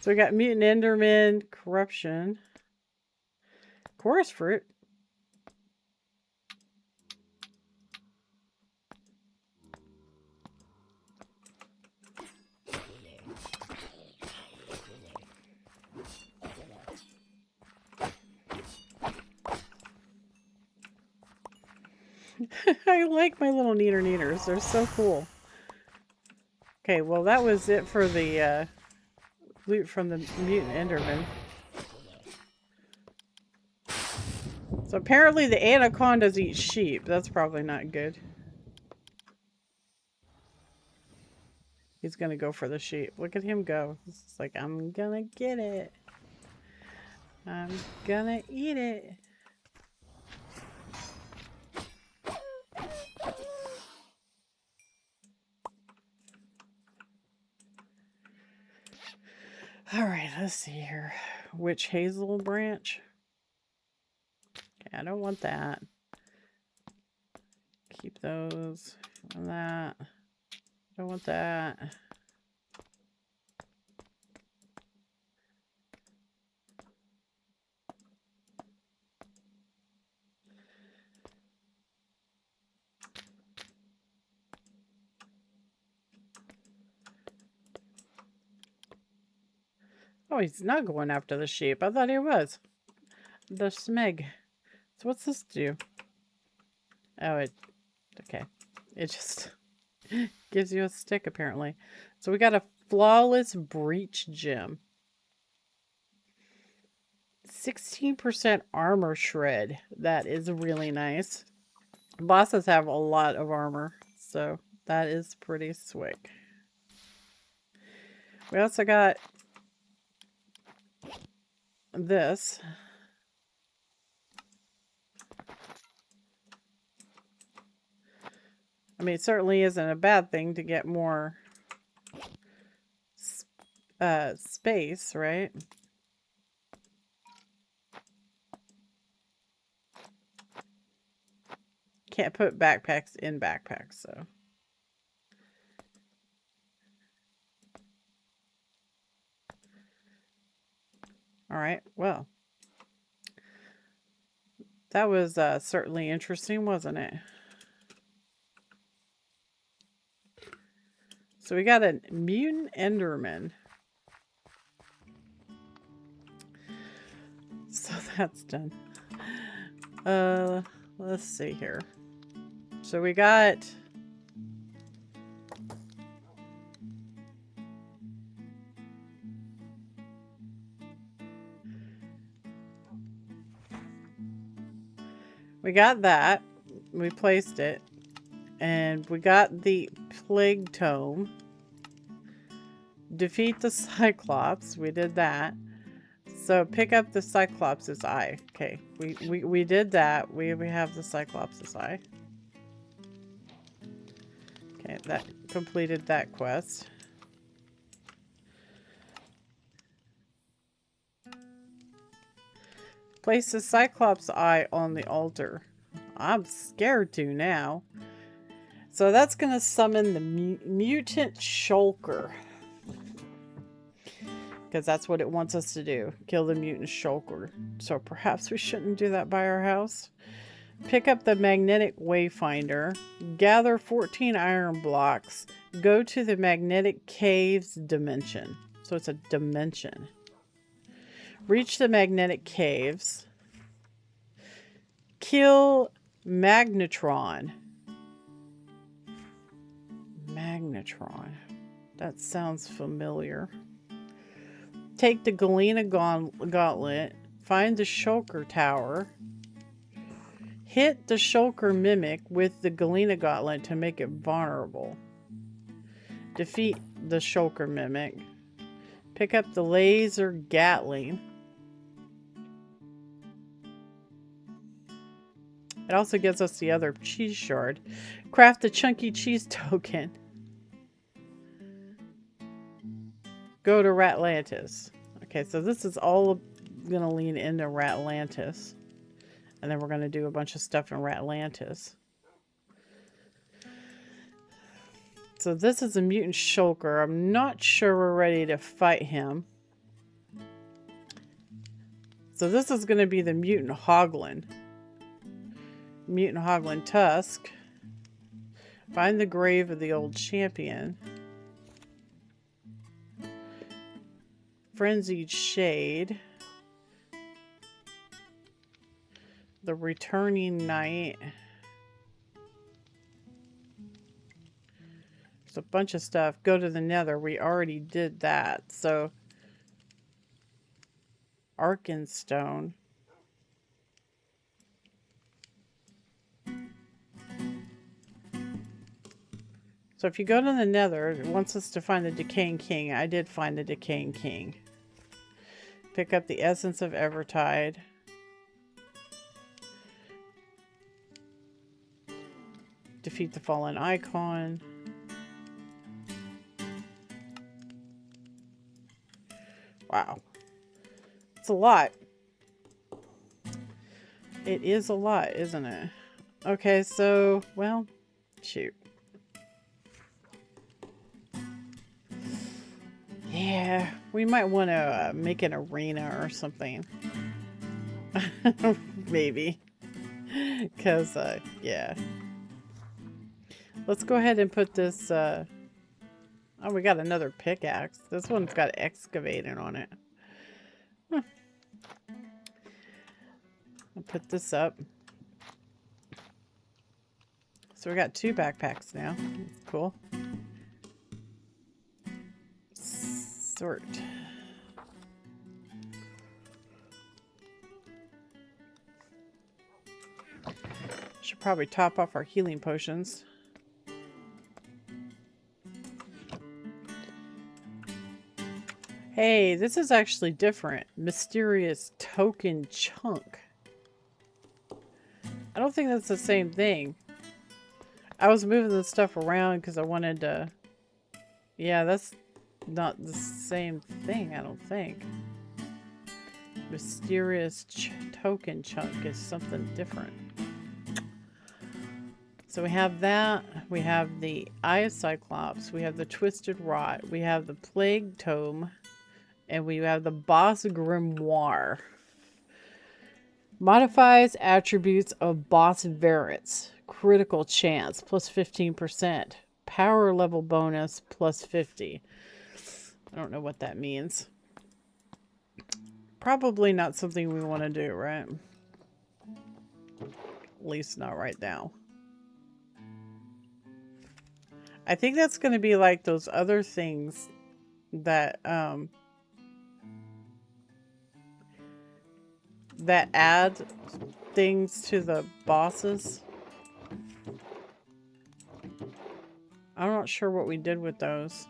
So we got mutant enderman, corruption, chorus fruit. I like my little neaters. They're so cool. Okay, well that was it for the loot from the mutant enderman. So apparently the anacondas eat sheep. That's probably not good. He's gonna go for the sheep. Look at him go. It's like, I'm gonna get it. I'm gonna eat it. Alright, let's see here. Witch hazel branch. Okay, I don't want that. Keep those. And that. Don't want that. Oh, he's not going after the sheep. I thought he was. The smeg. So what's this do? Oh, okay. It just gives you a stick, apparently. So we got a flawless breach gem. 16% armor shred. That is really nice. Bosses have a lot of armor, so that is pretty slick. We also got this. I mean, it certainly isn't a bad thing to get more space, right? Can't put backpacks in backpacks, so. All right, well. That was certainly interesting, wasn't it? So we got a mutant enderman. So that's done. Let's see here. So we got that. We placed it. And we got the plague tome. Defeat the Cyclops. We did that. So pick up the Cyclops' eye. Okay, we did that. We have the Cyclops' eye. Okay, that completed that quest. Place the Cyclops eye on the altar. I'm scared to now. So that's going to summon the mutant Shulker. Because that's what it wants us to do. Kill the mutant Shulker. So perhaps we shouldn't do that by our house. Pick up the magnetic wayfinder. Gather 14 iron blocks. Go to the magnetic caves dimension. So it's a dimension. Reach the magnetic caves. Kill Magnetron. Magnetron. That sounds familiar. Take the Galena Gauntlet. Find the Shulker Tower. Hit the Shulker Mimic with the Galena Gauntlet to make it vulnerable. Defeat the Shulker Mimic. Pick up the laser Gatling. It also gives us the other cheese shard. Craft the chunky cheese token. Go to Ratlantis. Okay, so this is all going to lean into Ratlantis. And then we're going to do a bunch of stuff in Ratlantis. So this is a mutant Shulker. I'm not sure we're ready to fight him. So this is going to be the mutant Hoglin. Mutant Hoglin Tusk. Find the grave of the old champion. Frenzied Shade. The Returning Knight. There's a bunch of stuff. Go to the Nether. We already did that. So, Arkenstone. So if you go to the Nether, it wants us to find the Decaying King. I did find the Decaying King. Pick up the Essence of Evertide. Defeat the Fallen Icon. Wow. It's a lot. It is a lot, isn't it? Okay, so, well, shoot. Yeah, we might want to make an arena or something. Maybe. Because, yeah. Let's go ahead and put this, oh, we got another pickaxe. This one's got excavating on it. Huh. I'll put this up. So we got 2 backpacks now. That's cool. Sort. Should probably top off our healing potions. Hey, this is actually different. Mysterious token chunk. I don't think that's the same thing. I was moving this stuff around because I wanted to... Yeah, that's not the same thing, I don't think. Mysterious token chunk is something different. So we have that. We have the Eye of Cyclops. We have the Twisted Rot. We have the Plague Tome. And we have the Boss Grimoire. Modifies attributes of boss variants. Critical chance, plus 15%. Power level bonus, plus 50. I don't know what that means. Probably not something we want to do, right? At least not right now. I think that's going to be like those other things that, that add things to the bosses. I'm not sure what we did with those.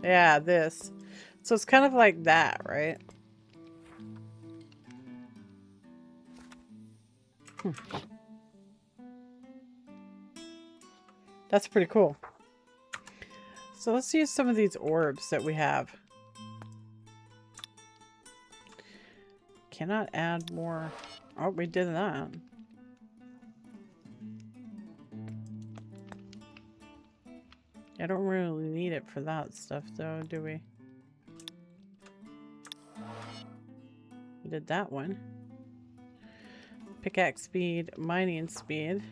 Yeah, this. So it's kind of like that, right? That's pretty cool. So let's use some of these orbs that we have. Cannot add more. Oh, we did that. I don't really need it for that stuff though, do we? We did that one. Pickaxe speed, mining speed.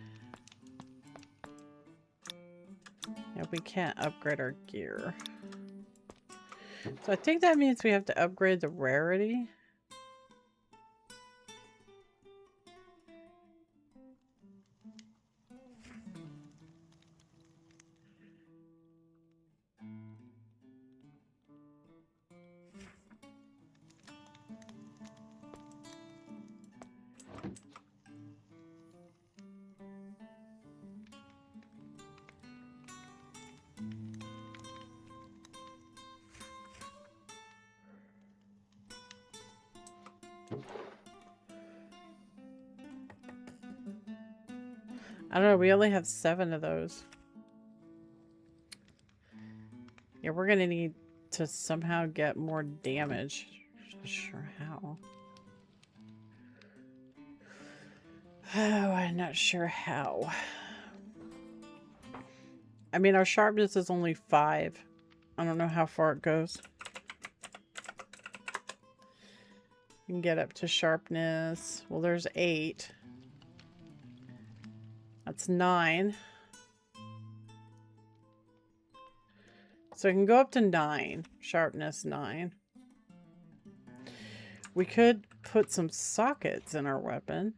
Yeah, we can't upgrade our gear. So I think that means we have to upgrade the rarity. I don't know, we only have 7 of those. Yeah, we're gonna need to somehow get more damage. Not sure how. Oh, I'm not sure how. I mean, our sharpness is only 5. I don't know how far it goes. You can get up to sharpness. Well, there's 8. That's 9. So it can go up to 9. Sharpness 9. We could put some sockets in our weapon.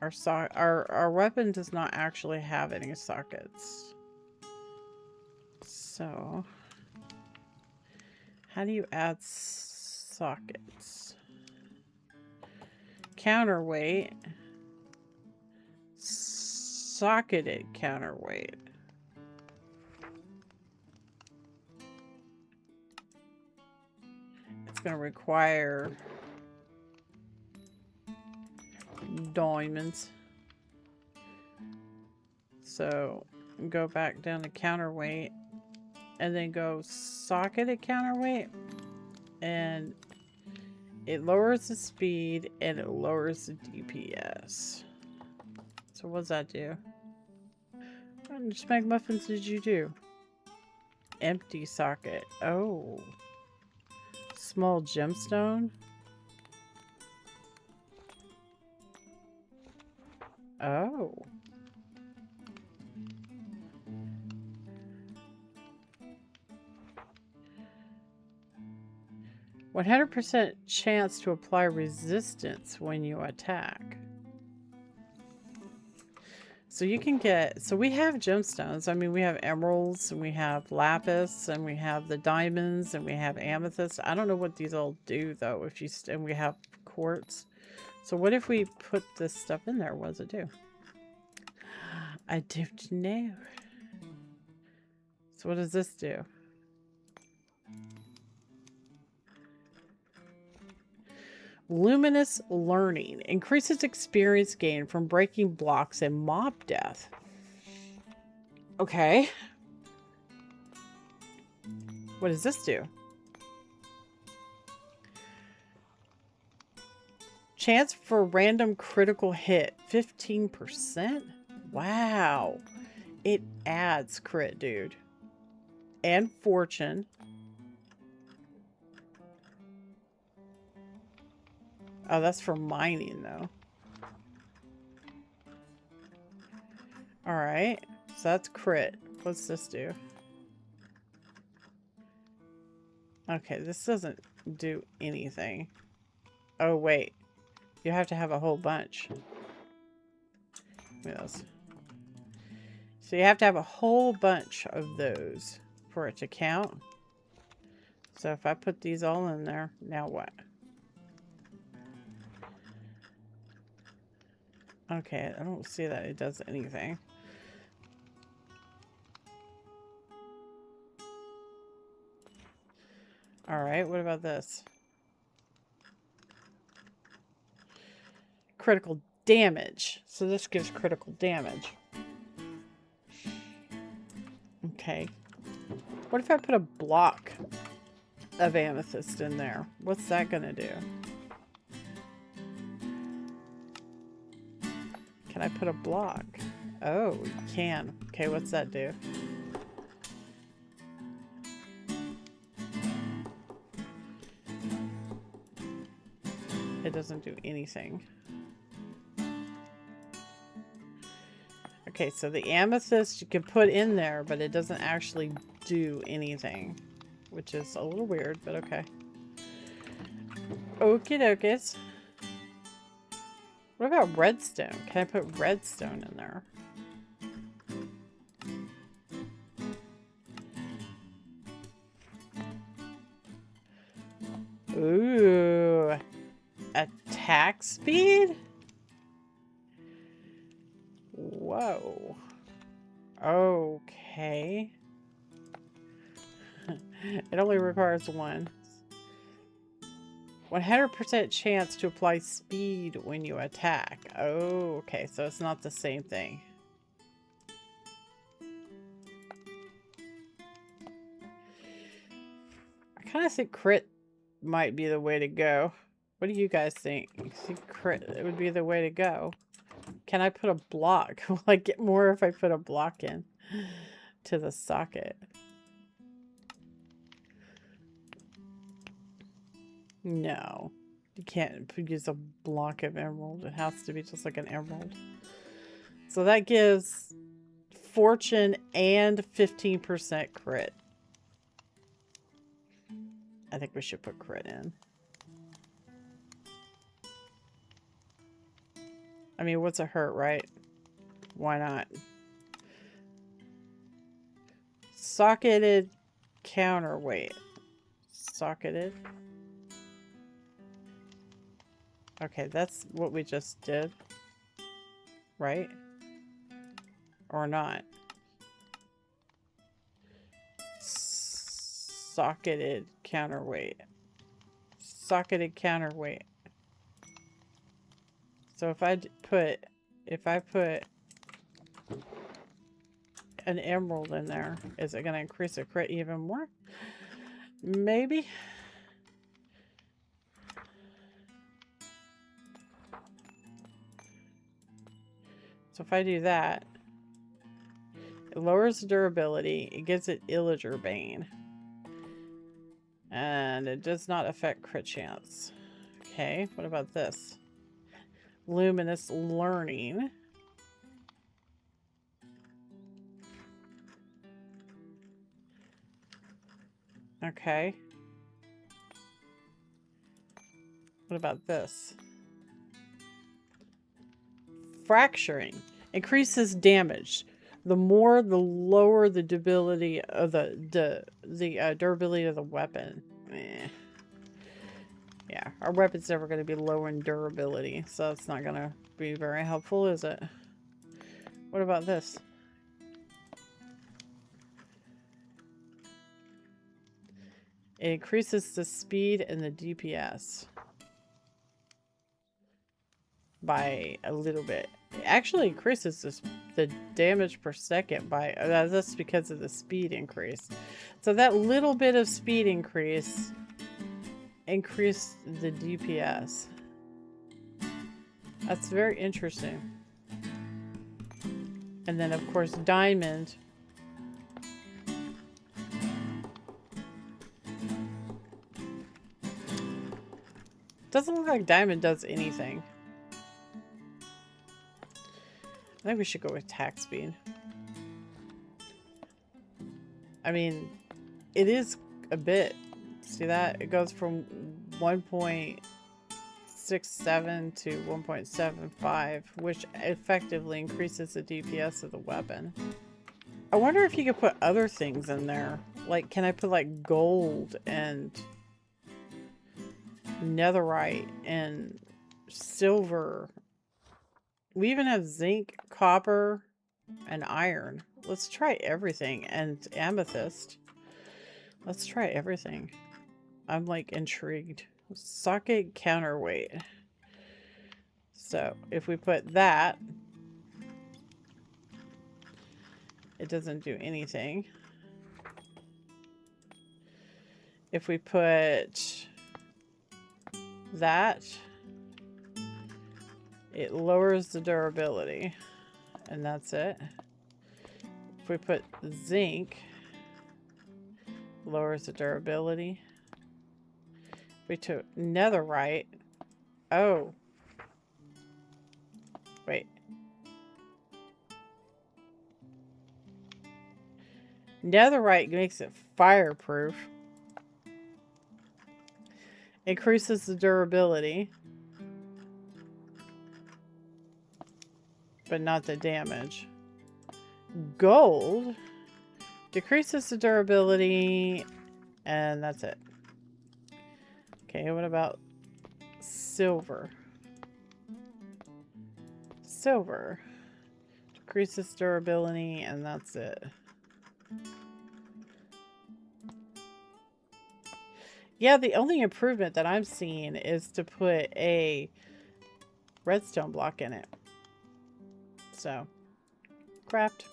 Our weapon does not actually have any sockets. So, how do you add sockets? Counterweight. Socketed counterweight. It's going to require diamonds. So go back down to counterweight and then go socketed counterweight, and it lowers the speed and it lowers the DPS. So what does that do? What much McMuffins did you do? Empty socket. Oh. Small gemstone. Oh. 100% chance to apply resistance when you attack. So you can get, so we have gemstones. I mean, we have emeralds and we have lapis and we have the diamonds and we have amethyst. I don't know what these all do though. If you, and we have quartz. So what if we put this stuff in there? What does it do? I don't know. So what does this do? Luminous learning. Increases experience gain from breaking blocks and mob death. Okay. What does this do? Chance for random critical hit. 15%? Wow. It adds crit, dude. And fortune. Oh, that's for mining, though. Alright. So that's crit. What's this do? Okay, this doesn't do anything. Oh, wait. You have to have a whole bunch. Yes. So you have to have a whole bunch of those for it to count. So if I put these all in there, now what? Okay, I don't see that it does anything. Alright, what about this? Critical damage. So this gives critical damage. Okay. What if I put a block of amethyst in there? What's that gonna do? Can I put a block? Oh, you can. Okay, what's that do? It doesn't do anything. Okay, so the amethyst you can put in there, but it doesn't actually do anything. Which is a little weird, but okay. Okie dokies. What about redstone? Can I put redstone in there? Ooh. Attack speed? Whoa. Okay. It only requires one. 100% chance to apply speed when you attack. Oh, okay. So it's not the same thing. kind of think crit might be the way to go. What do you guys think? You think crit would be the way to go? Can I put a block? Will I get more if I put a block in to the socket? No. You can't use a block of emerald. It has to be just like an emerald. So that gives fortune and 15% crit. I think we should put crit in. I mean, what's it hurt, right? Why not? Socketed counterweight. Socketed. Okay, that's what we just did. Right? Or not. Socketed counterweight. Socketed counterweight. So if I put an emerald in there, is it going to increase the crit even more? Maybe. So if I do that, it lowers the durability, it gives it Illager Bane. And it does not affect crit chance. Okay, what about this? Luminous Learning. Okay. What about this? Fracturing. Increases damage. The more, the lower the durability of the durability of the weapon. Yeah, our weapon's never going to be low in durability, so it's not going to be very helpful, is it? What about this? It increases the speed and the DPS by a little bit. It actually increases the damage per second by, that's because of the speed increase. So that little bit of speed increase increased the DPS. That's very interesting. And then of course diamond. Doesn't look like diamond does anything. I think we should go with attack speed. I mean, it is a bit. See that? It goes from 1.67 to 1.75, which effectively increases the DPS of the weapon. I wonder if you could put other things in there. Like, can I put like gold and netherite and silver? We even have zinc, copper, and iron. Let's try everything. And amethyst. Let's try everything. I'm like intrigued. Socket counterweight. So if we put that, it doesn't do anything. If we put that, it lowers the durability, and that's it. If we put zinc, lowers the durability. If we took netherite, oh, wait. Netherite makes it fireproof. Increases the durability, but not the damage. Gold decreases the durability, and that's it. Okay, what about silver? Silver decreases durability, and that's it. Yeah, the only improvement that I'm seeing is to put a redstone block in it. So, craft.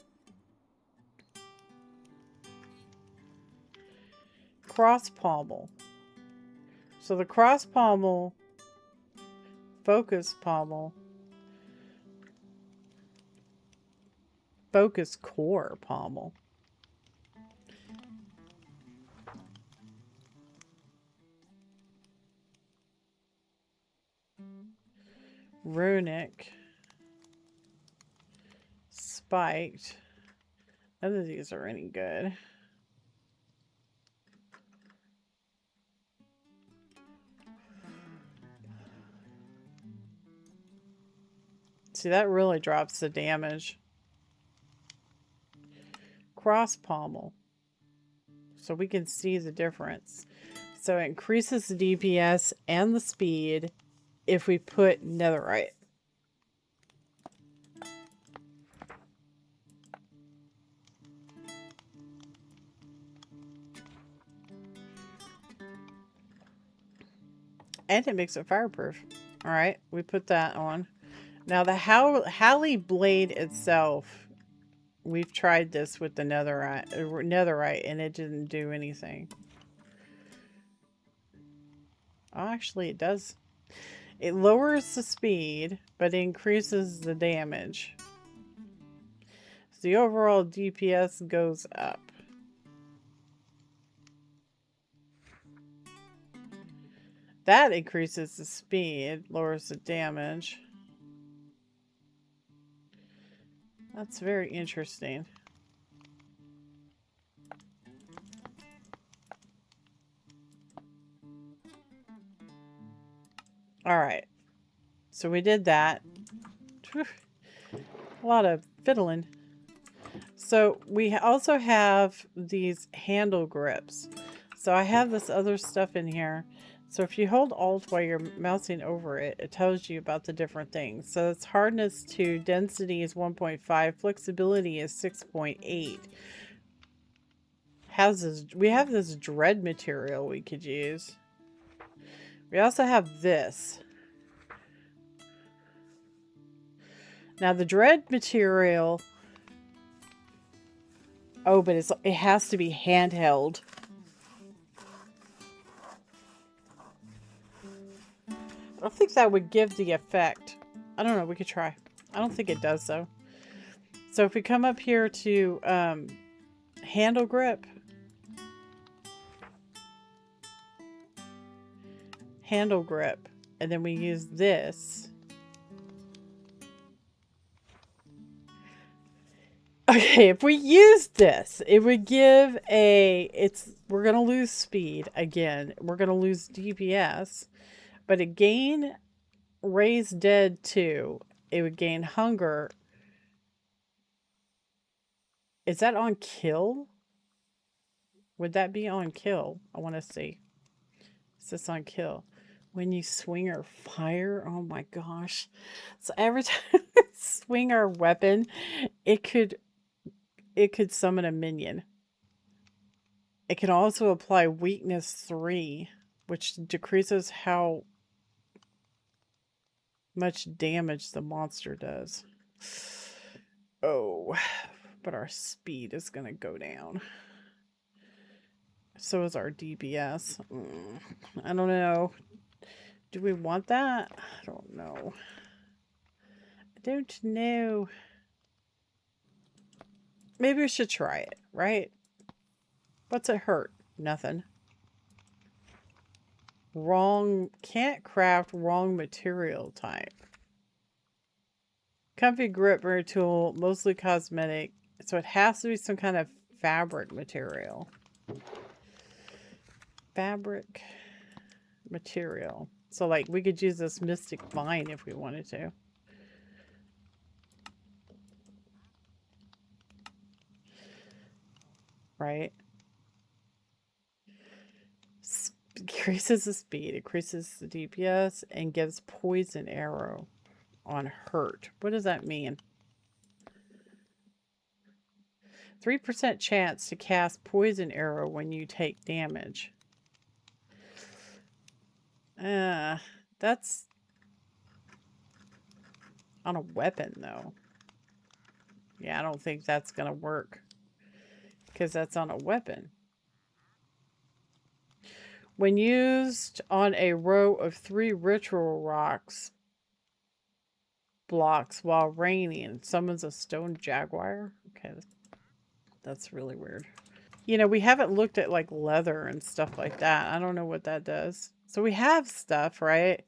cross pommel. So the cross pommel, focus pommel, focus core pommel. Runic, spiked. None of these are any good. See, that really drops the damage. Cross pommel. So we can see the difference. So it increases the DPS and the speed if we put netherite. And it makes it fireproof. Alright, we put that on. Now the Halley blade itself, we've tried this with the netherite and it didn't do anything. Oh, actually it does. It lowers the speed, but increases the damage. So the overall DPS goes up. That increases the speed, lowers the damage. That's very interesting. Alright. So we did that. Whew. A lot of fiddling. So we also have these handle grips. So I have this other stuff in here. So if you hold Alt while you're mousing over it, it tells you about the different things. So its hardness to density is 1.5, flexibility is 6.8. We have this dread material we could use. We also have this. Now the dread material, oh, but it has to be handheld. I don't think that would give the effect. I don't know, we could try. I don't think it does though. So if we come up here to handle grip, and then we use this. Okay, if we use this, it would give we're going to lose speed again. We're going to lose DPS, but it gain raise dead 2. It would gain hunger. Is that on kill? Would that be on kill? I want to see. Is this on kill? When you swing or fire? Oh my gosh. So every time we swing our weapon, it could summon a minion. It can also apply weakness 3, which decreases how much damage the monster does. Oh, but our speed is going to go down. So is our DPS. I don't know. Do we want that? I don't know. I don't know. Maybe we should try it, right? What's it hurt? Nothing. Wrong. Can't craft wrong material type. Comfy grip tool, mostly cosmetic. So it has to be some kind of fabric material. Fabric material. So like we could use this mystic vine if we wanted to. Right? Increases the speed, increases the DPS, and gives poison arrow on hurt. What does that mean? 3% chance to cast poison arrow when you take damage. That's on a weapon though. Yeah, I don't think that's gonna work because that's on a weapon. When used on a row of 3 ritual blocks while raining, summons a stone jaguar. Okay, that's really weird. You know, we haven't looked at like leather and stuff like that. I don't know what that does. So we have stuff, right?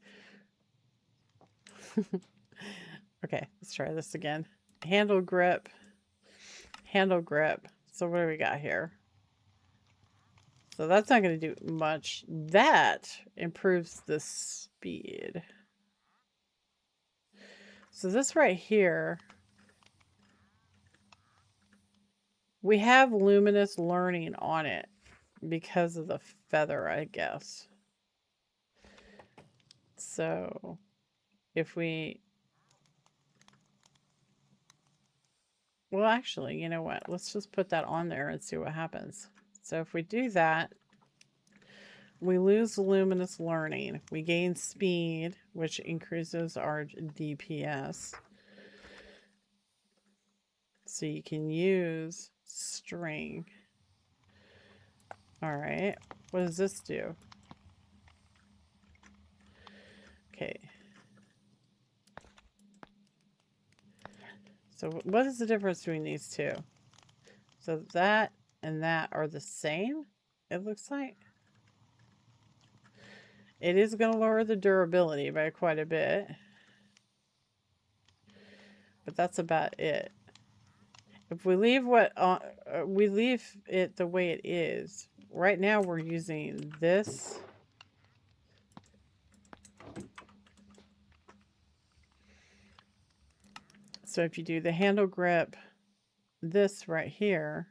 Okay, let's try this again. Handle grip. Handle grip. So what do we got here? So that's not going to do much. That improves the speed. So this right here, we have luminous learning on it because of the feather, I guess. So if we... Well, actually, you know what? Let's just put that on there and see what happens. So if we do that, we lose luminous learning. We gain speed, which increases our DPS. So you can use string. All right. What does this do? Okay. So what is the difference between these two? So that and that are the same, it looks like. It is going to lower the durability by quite a bit. But that's about it. If we leave we leave it the way it is. Right now we're using this. So if you do the handle grip, this right here,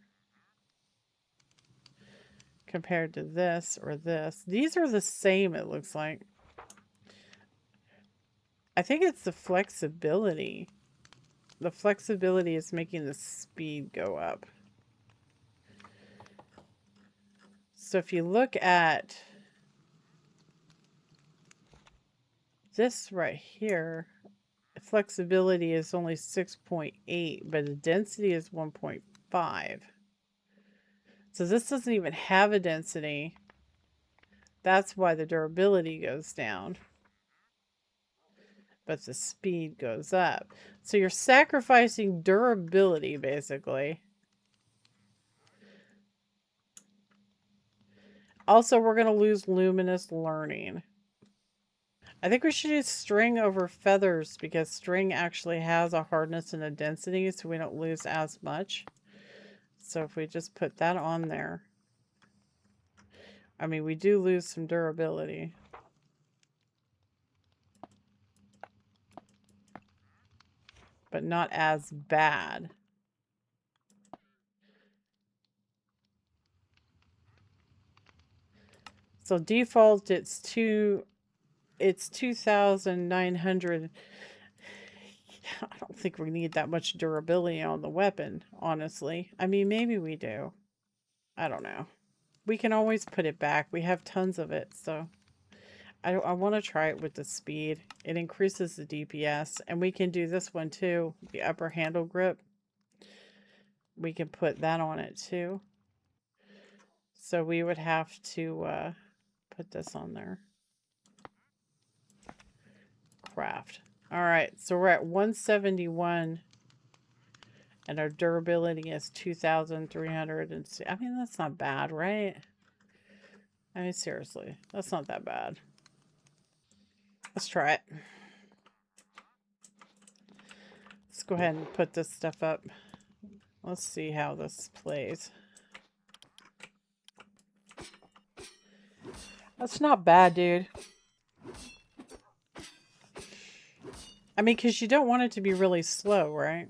compared to this or this, these are the same, it looks like. I think it's the flexibility. The flexibility is making the speed go up. So if you look at this right here, flexibility is only 6.8, but the density is 1.5. So this doesn't even have a density. That's why the durability goes down. But the speed goes up. So you're sacrificing durability, basically. Also, we're going to lose luminous learning. I think we should use string over feathers because string actually has a hardness and a density, so we don't lose as much. So if we just put that on there. I mean, we do lose some durability. But not as bad. So default, it's 2,900. I don't think we need that much durability on the weapon, honestly. I mean, maybe we do. I don't know. We can always put it back. We have tons of it, so I want to try it with the speed. It increases the DPS, and we can do this one too, the upper handle grip. We can put that on it too. So we would have to put this on there. Craft. All right, so we're at 171, and our durability is 2,300. I mean, that's not bad, right? I mean, seriously, that's not that bad. Let's try it. Let's go ahead and put this stuff up. Let's see how this plays. That's not bad, dude. I mean, because you don't want it to be really slow, right?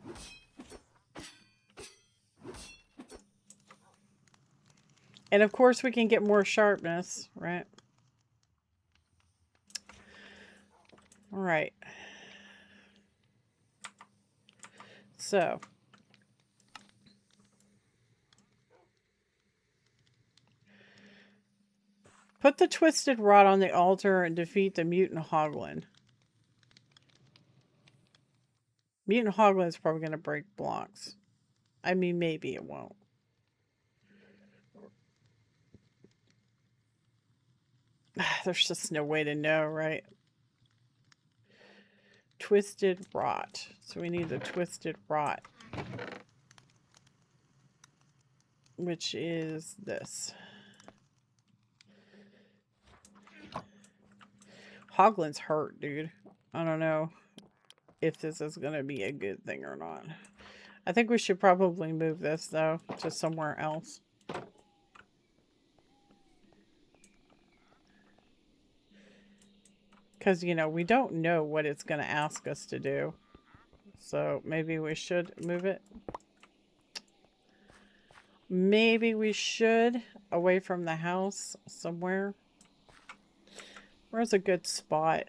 And of course we can get more sharpness, right? All right. So. Put the twisted rod on the altar and defeat the mutant Hoglin. Mutant Hoglin is probably going to break blocks. I mean, maybe it won't. There's just no way to know, right? Twisted rot. So we need the twisted rot. Which is this. Hoglin's hurt, dude. I don't know if this is going to be a good thing or not. I think we should probably move this, though, to somewhere else. Because, you know, we don't know what it's going to ask us to do. So maybe we should move it. Maybe we should, away from the house somewhere. Where's a good spot?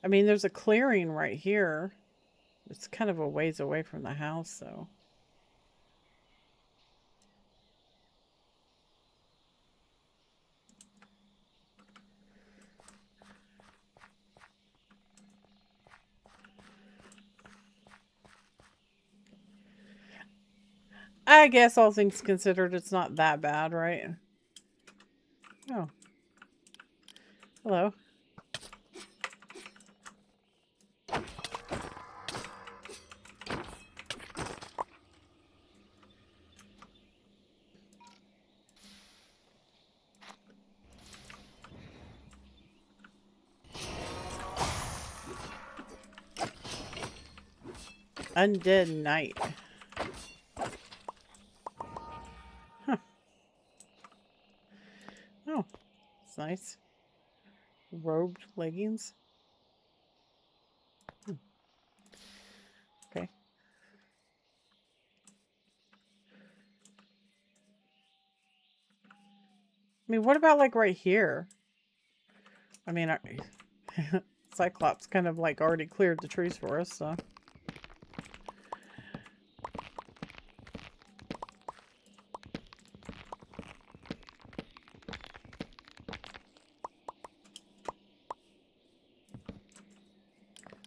I mean, there's a clearing right here. It's kind of a ways away from the house, though. I guess all things considered, it's not that bad, right? Oh. Hello. Undead Knight. Huh. Oh, it's nice. Robed leggings. Okay. I mean, what about like right here? I mean, Cyclops kind of like already cleared the trees for us, so.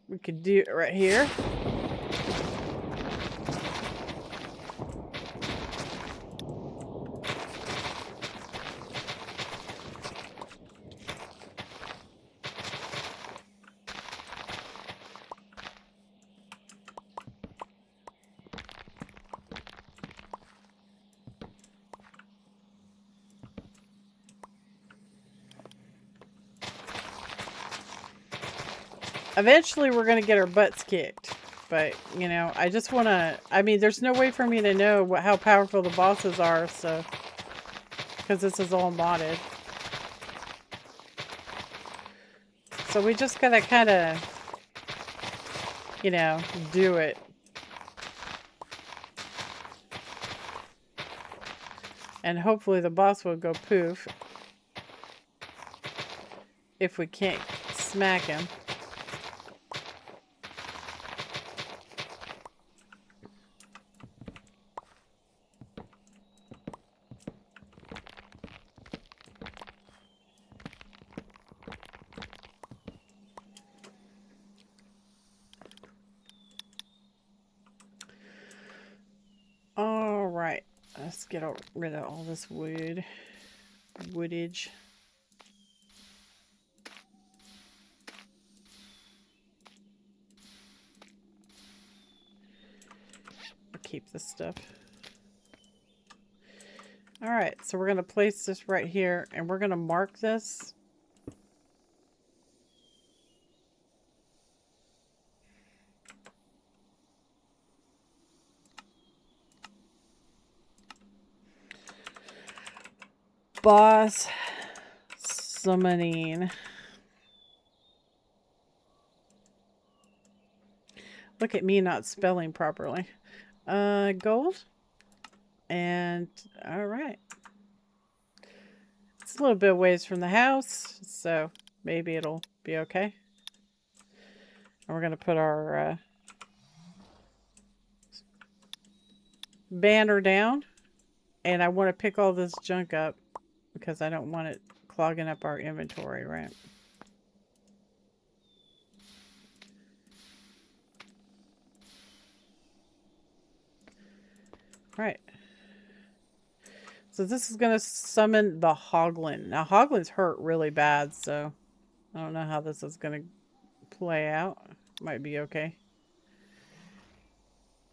We could do it right here. Eventually, we're going to get our butts kicked. But, you know, I just want to... I mean, there's no way for me to know how powerful the bosses are, so... Because this is all modded. So we just got to kind of... You know, do it. And hopefully the boss will go poof. If we can't smack him. Alright, let's get rid of all this woodage. I'll keep this stuff. Alright, so we're going to place this right here, and we're going to mark this. Boss summoning. Look at me not spelling properly. Gold. And alright. It's a little bit of ways from the house, so maybe it'll be okay. And we're going to put our banner down. And I want to pick all this junk up because I don't want it clogging up our inventory, right? Right. So this is going to summon the Hoglin. Now, Hoglin's hurt really bad, so I don't know how this is going to play out. Might be okay.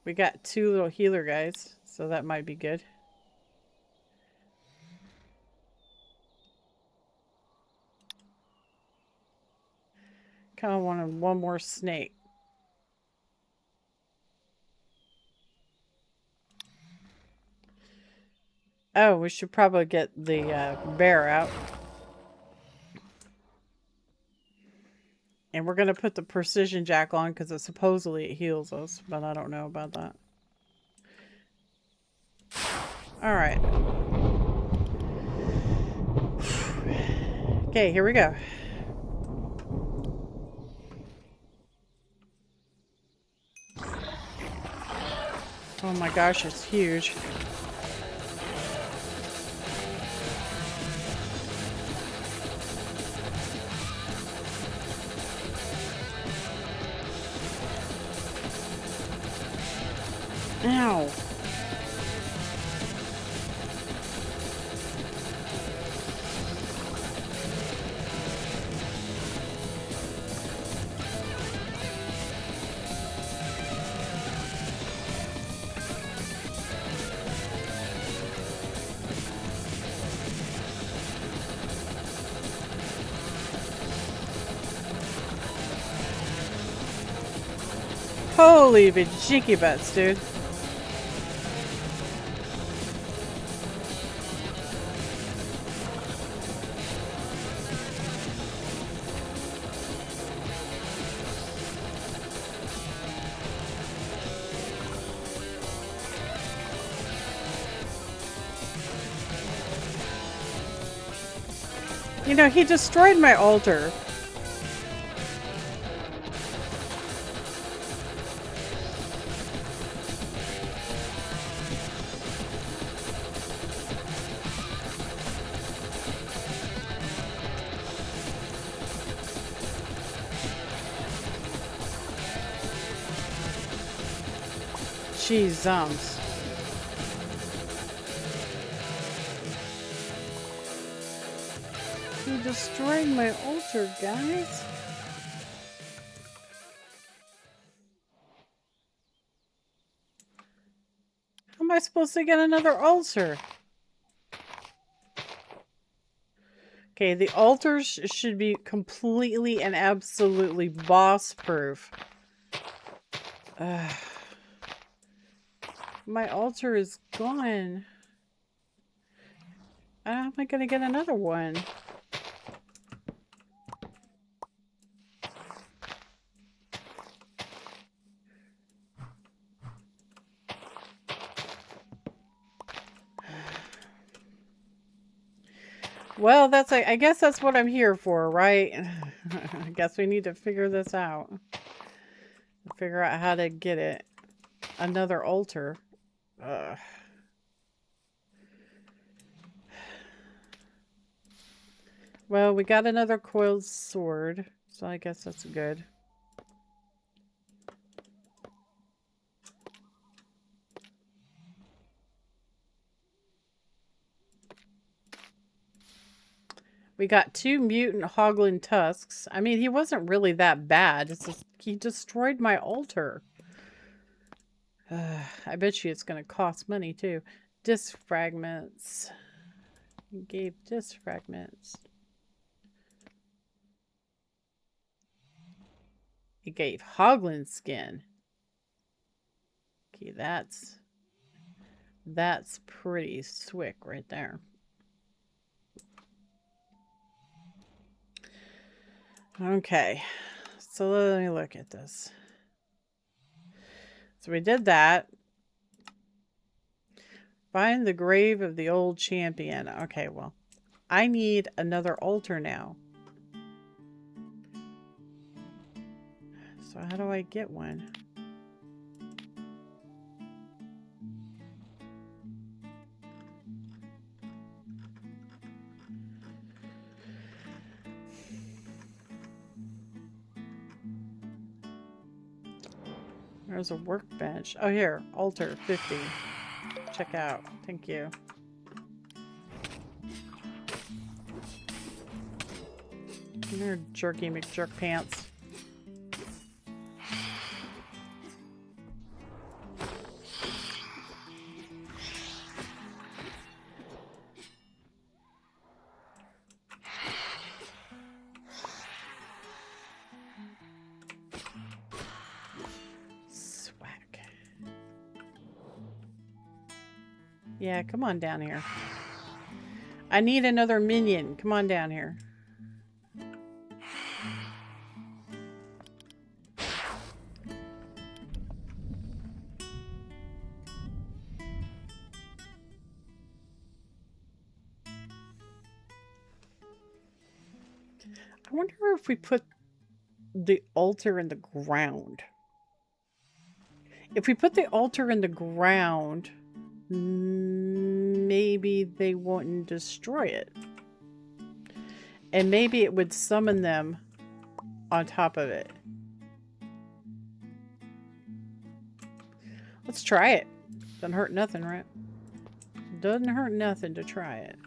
We got 2 little healer guys, so that might be good. Kind of wanted one more snake. Oh, we should probably get the bear out. And we're going to put the precision jack on because it supposedly it heals us, but I don't know about that. Alright. Okay, here we go. Oh my gosh, it's huge. Ow. Holy vajinky butts, dude. You know, he destroyed my altar. Jeez, He destroyed my altar, guys. How am I supposed to get another altar? Okay, the altars should be completely and absolutely boss-proof. My altar is gone. How am I going to get another one? Well, that's I guess that's what I'm here for, right? I guess we need to figure this out. Figure out how to get it. Another altar. Ugh. Well, we got another coiled sword, so I guess that's good. We got 2 mutant Hoglin tusks. I mean, he wasn't really that bad. It's just he destroyed my altar. I bet you it's going to cost money, too. Disc fragments. He gave disc fragments. He gave Hoglin skin. Okay, that's pretty swick right there. Okay, so let me look at this. So we did that. Find the grave of the old champion. Okay, well, I need another altar now. So how do I get one? There's a workbench. Oh, here, altar 50. check out. Thank you. You're jerky McJerk pants. Yeah, come on down here. I need another minion. Come on down here. I wonder if we put the altar in the ground. If we put the altar in the ground, maybe they wouldn't destroy it. And maybe it would summon them on top of it. Let's try it. Doesn't hurt nothing, right? Doesn't hurt nothing to try it.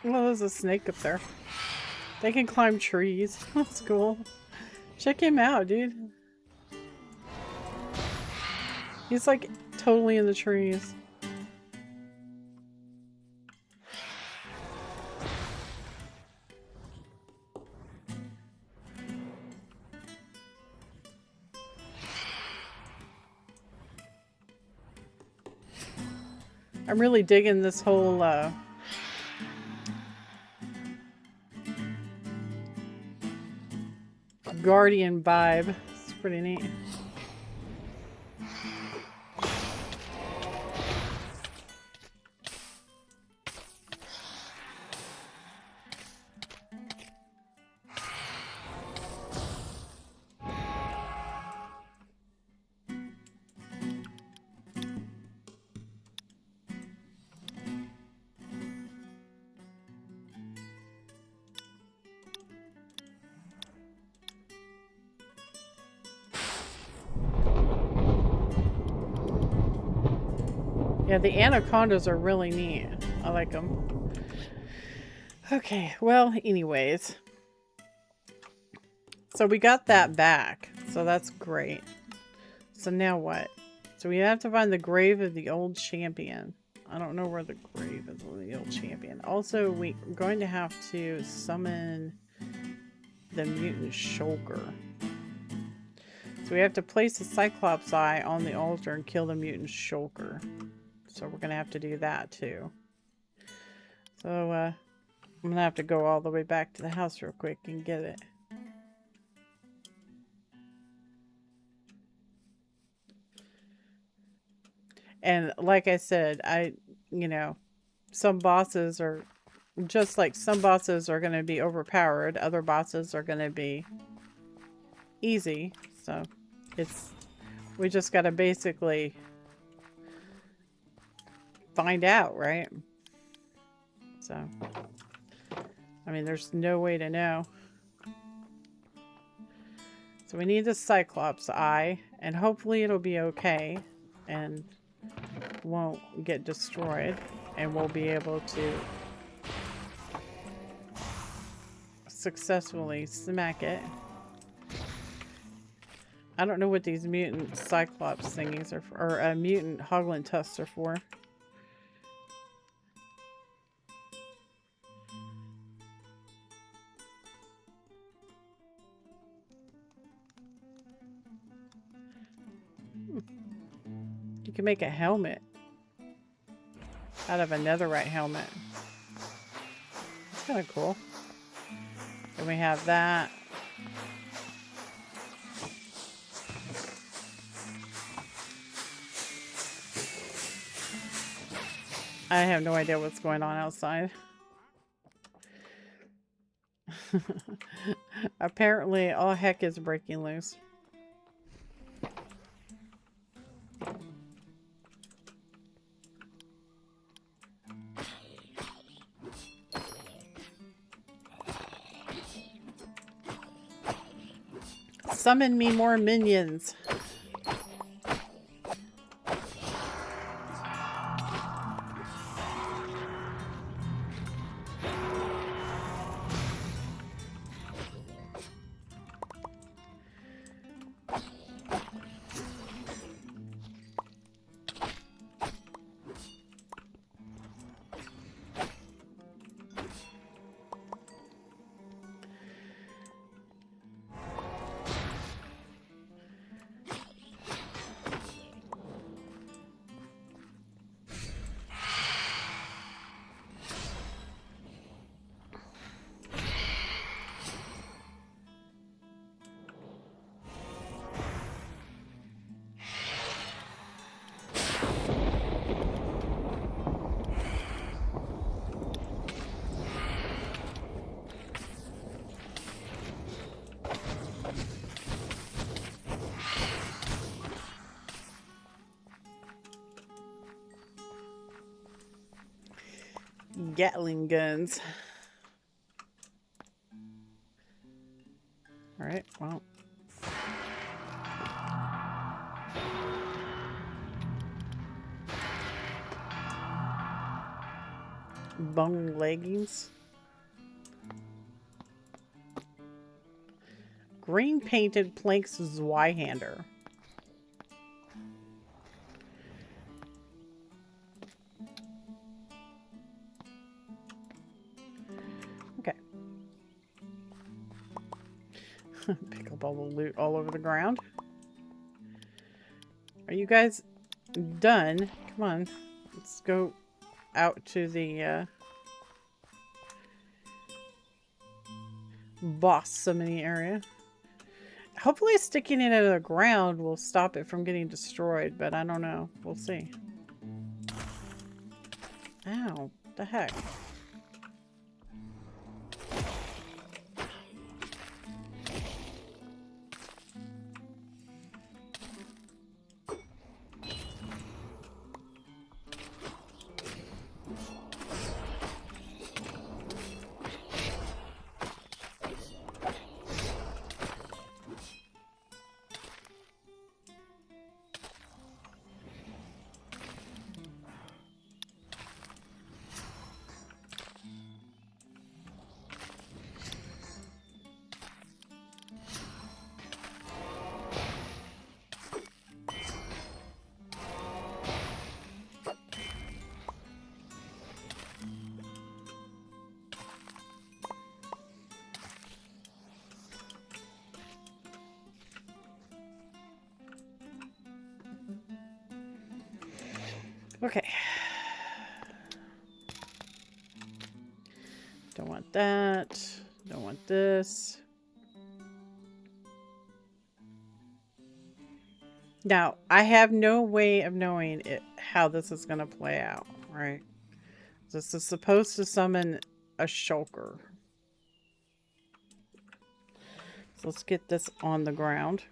Well, there's a snake up there. They can climb trees. That's cool. Check him out, dude. He's like totally in the trees. I'm really digging this whole Guardian vibe. It's pretty neat. Yeah, the anacondas are really neat. I like them. Okay, well, anyways. So we got that back. So that's great. So now what? So we have to find the grave of the old champion. I don't know where the grave is of the old champion. Also, we're going to have to summon the mutant Shulker. So we have to place the Cyclops eye on the altar and kill the mutant Shulker. So we're going to have to do that too. So I'm going to have to go all the way back to the house real quick and get it. And like I said, you know, some bosses are just like some bosses are going to be overpowered. Other bosses are going to be easy. So we just got to basically find out, right? So, I mean, there's no way to know. So we need the Cyclops eye, and hopefully it'll be okay. And won't get destroyed, and we'll be able to successfully smack it. I don't know what these mutant Cyclops thingies are for, or mutant Hoglin tusks are for. You can make a helmet out of a netherite helmet. That's kind of cool. And we have that. I have no idea what's going on outside. Apparently, all heck is breaking loose. Summon me more minions. Gatling guns. All right, well. Bone leggings. Green painted planks Zweihander. Okay. Pick up all the loot all over the ground. Are you guys done? Come on. Let's go out to the boss summoning area. Hopefully sticking it into the ground will stop it from getting destroyed, but I don't know. We'll see. Ow, what the heck? Okay. Don't want that. Don't want this. Now, I have no way of knowing how this is going to play out, right? This is supposed to summon a Shulker. So let's get this on the ground.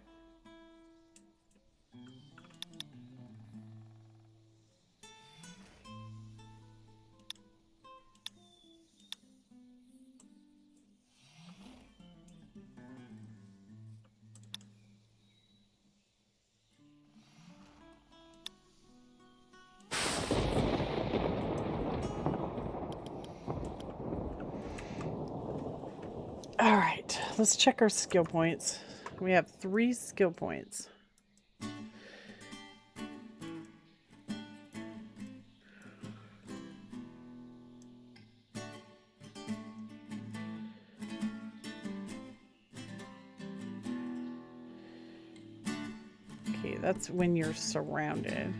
All right, let's check our skill points. We have 3 skill points. Okay, that's when you're surrounded.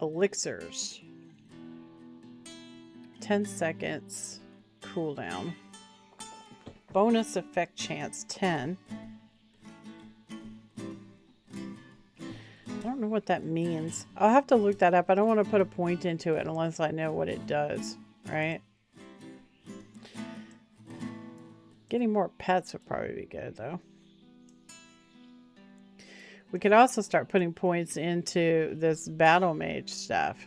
Elixirs. 10 seconds cooldown. Bonus effect chance 10. I don't know what that means. I'll have to look that up. I don't want to put a point into it unless I know what it does, right? Getting more pets would probably be good, though. We could also start putting points into this battle mage stuff.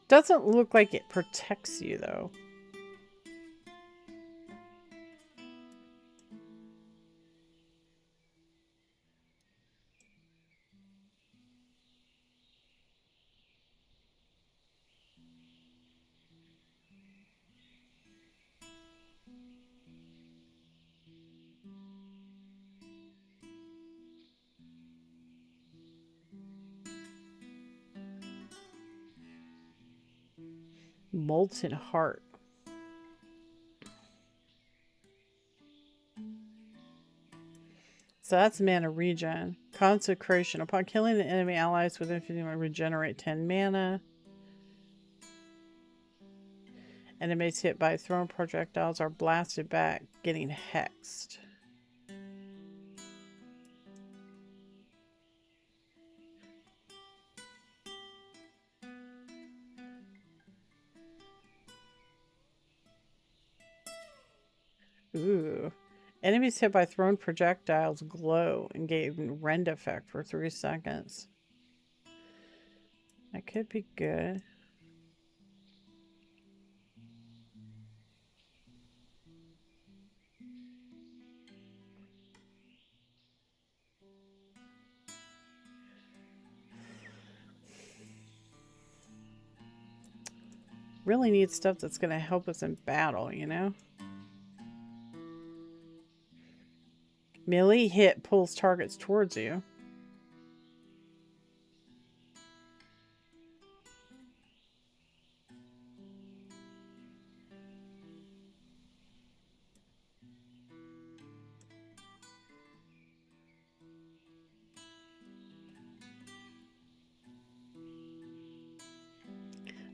Doesn't look like it protects you, though. Molten Heart. So that's mana regen. Consecration. Upon killing the enemy allies within 50 minutes, regenerate 10 mana. Enemies hit by thrown projectiles are blasted back, getting hexed. Ooh. Enemies hit by thrown projectiles glow and gain rend effect for 3 seconds. That could be good. Really need stuff that's going to help us in battle, you know? Melee hit pulls targets towards you.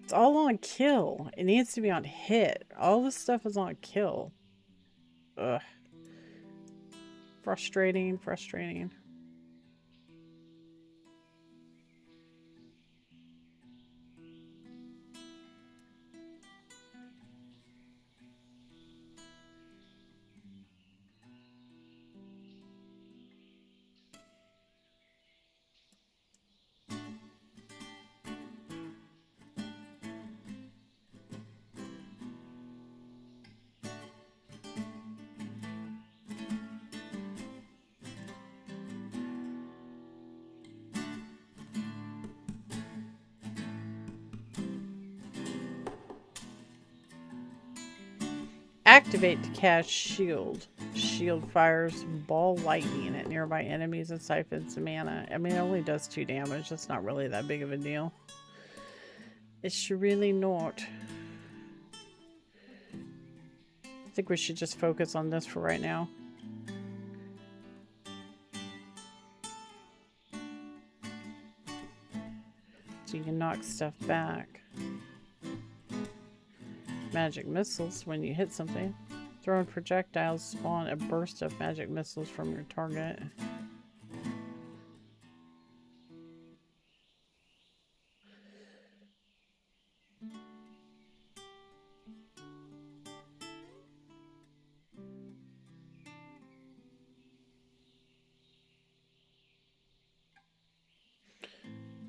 It's all on kill. It needs to be on hit. All this stuff is on kill. Ugh. Frustrating, frustrating. Activate to cast shield. Shield fires ball lightning at nearby enemies and siphons mana. I mean, it only does 2 damage. That's not really that big of a deal. It's really not. I think we should just focus on this for right now. So you can knock stuff back. Magic missiles. When you hit something, thrown projectiles spawn a burst of magic missiles from your target.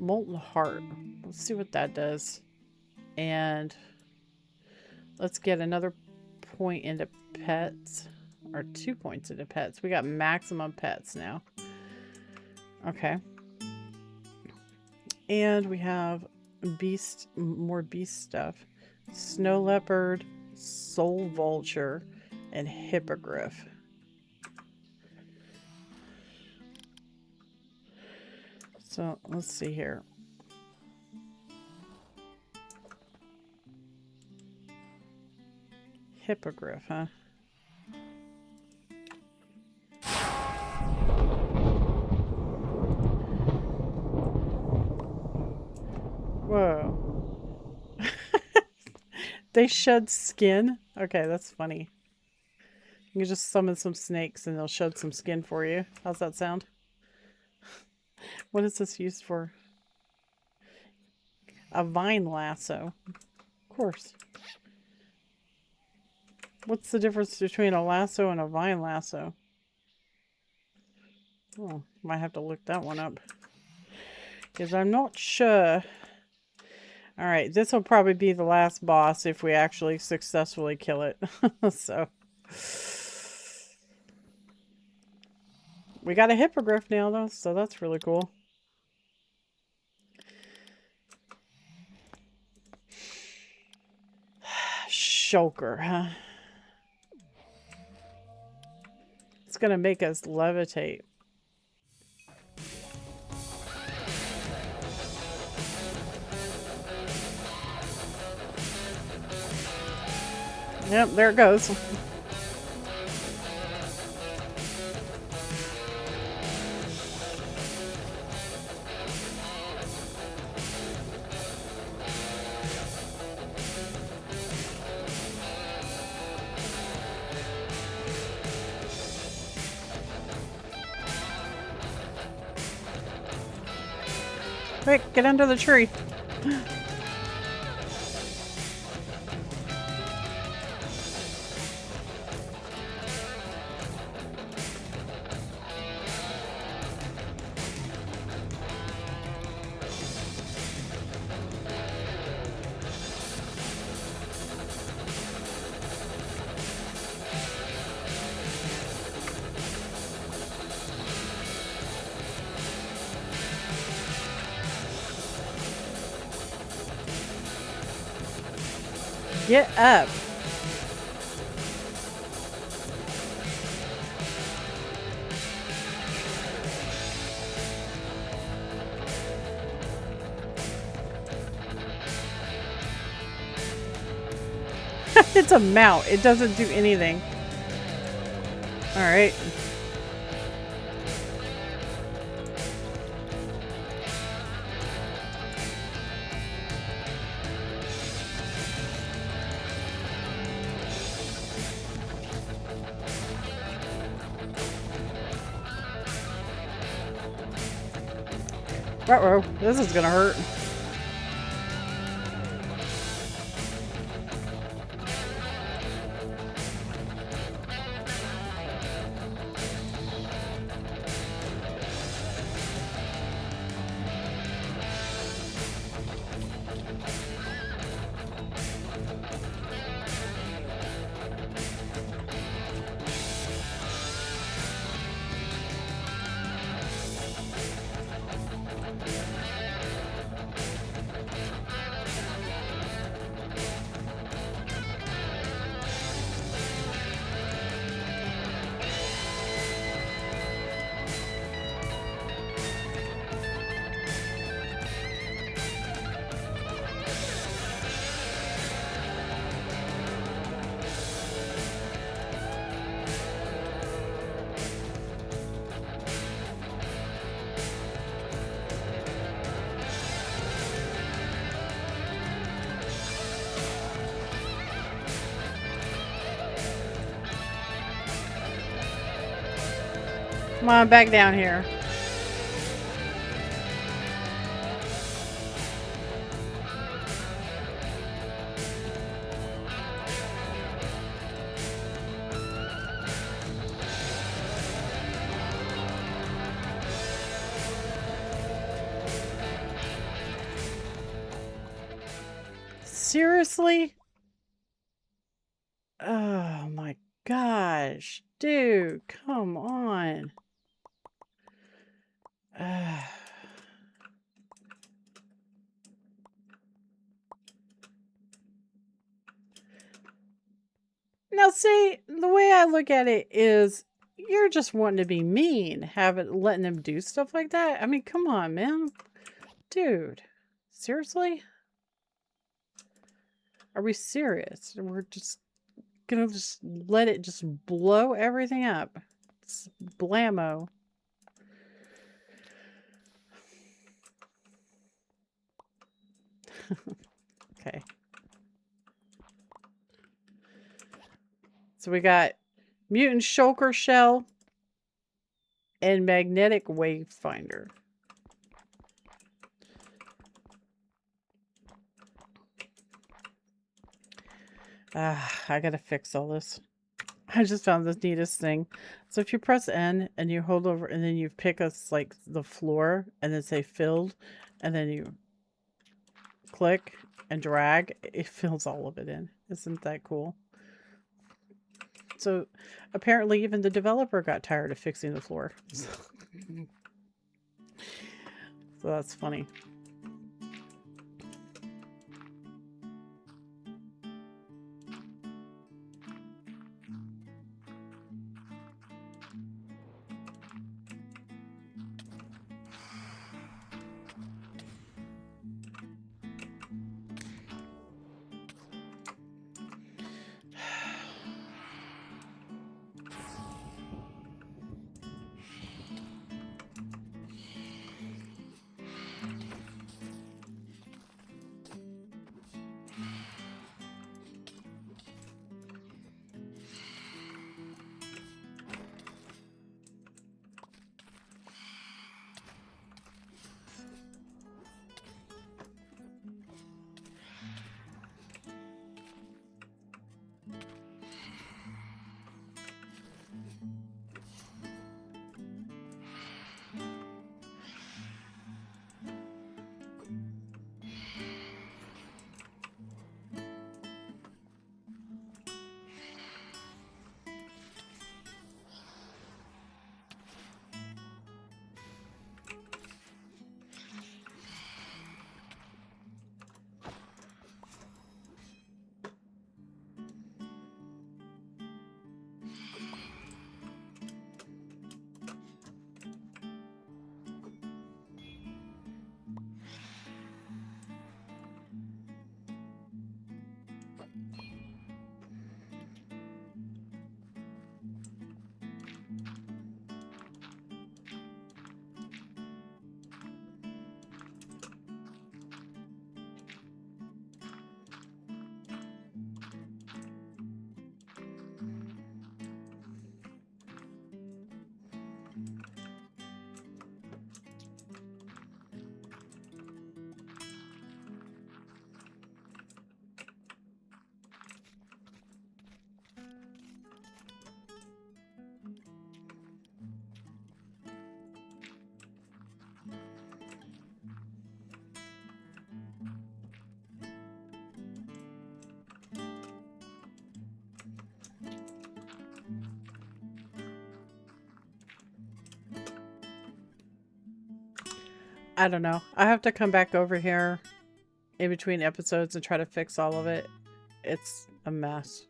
Molten Heart. Let's see what that does. And let's get another point into pets. Or 2 points into pets. We got maximum pets now. Okay. And we have beast, more beast stuff. Snow leopard, soul vulture, and hippogriff. So let's see here. Hippogriff, huh? Whoa. They shed skin? Okay, that's funny. You can just summon some snakes and they'll shed some skin for you. How's that sound? What is this used for? A vine lasso. Of course. What's the difference between a lasso and a vine lasso? Oh, might have to look that one up. Because I'm not sure. Alright, this will probably be the last boss if we actually successfully kill it. So. We got a hippogriff now, though, so that's really cool. Shulker, huh? It's gonna make us levitate. Yep, there it goes. Quick, get under the tree. Get up. It's a mount. It doesn't do anything. All right. Uh-oh, this is gonna hurt. Come on, back down here. Seriously? Oh my gosh. Dude, come on. Now, see, the way I look at it is you're just wanting to be mean, letting them do stuff like that. I mean, come on, man. Dude, seriously? Are we serious? We're just gonna just let it just blow everything up. It's blammo. Okay. So we got Mutant Shulker Shell and Magnetic Wave Finder. I gotta fix all this. I just found the neatest thing. So if you press N and you hold over and then you pick us like the floor and then say filled and then you click and drag, it fills all of it in. Isn't that cool? So apparently even the developer got tired of fixing the floor. So that's funny. I don't know. I have to come back over here in between episodes and try to fix all of it. It's a mess.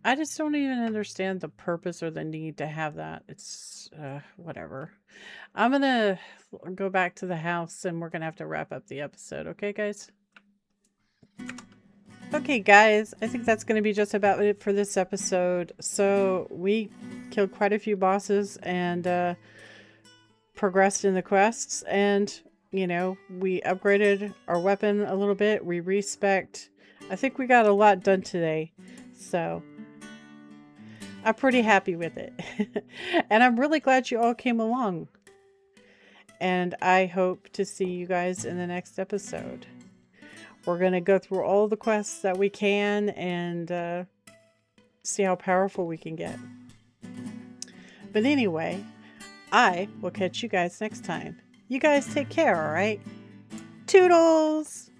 I just don't even understand the purpose or the need to have that. It's whatever. I'm gonna go back to the house and we're gonna have to wrap up the episode. Okay, guys? Okay, guys. I think that's gonna be just about it for this episode. So we killed quite a few bosses and progressed in the quests, and you know, we upgraded our weapon a little bit. We respec'd. I think we got a lot done today. So I'm pretty happy with it. And I'm really glad you all came along. And I hope to see you guys in the next episode. We're going to go through all the quests that we can and see how powerful we can get. But anyway, I will catch you guys next time. You guys take care, all right? Toodles!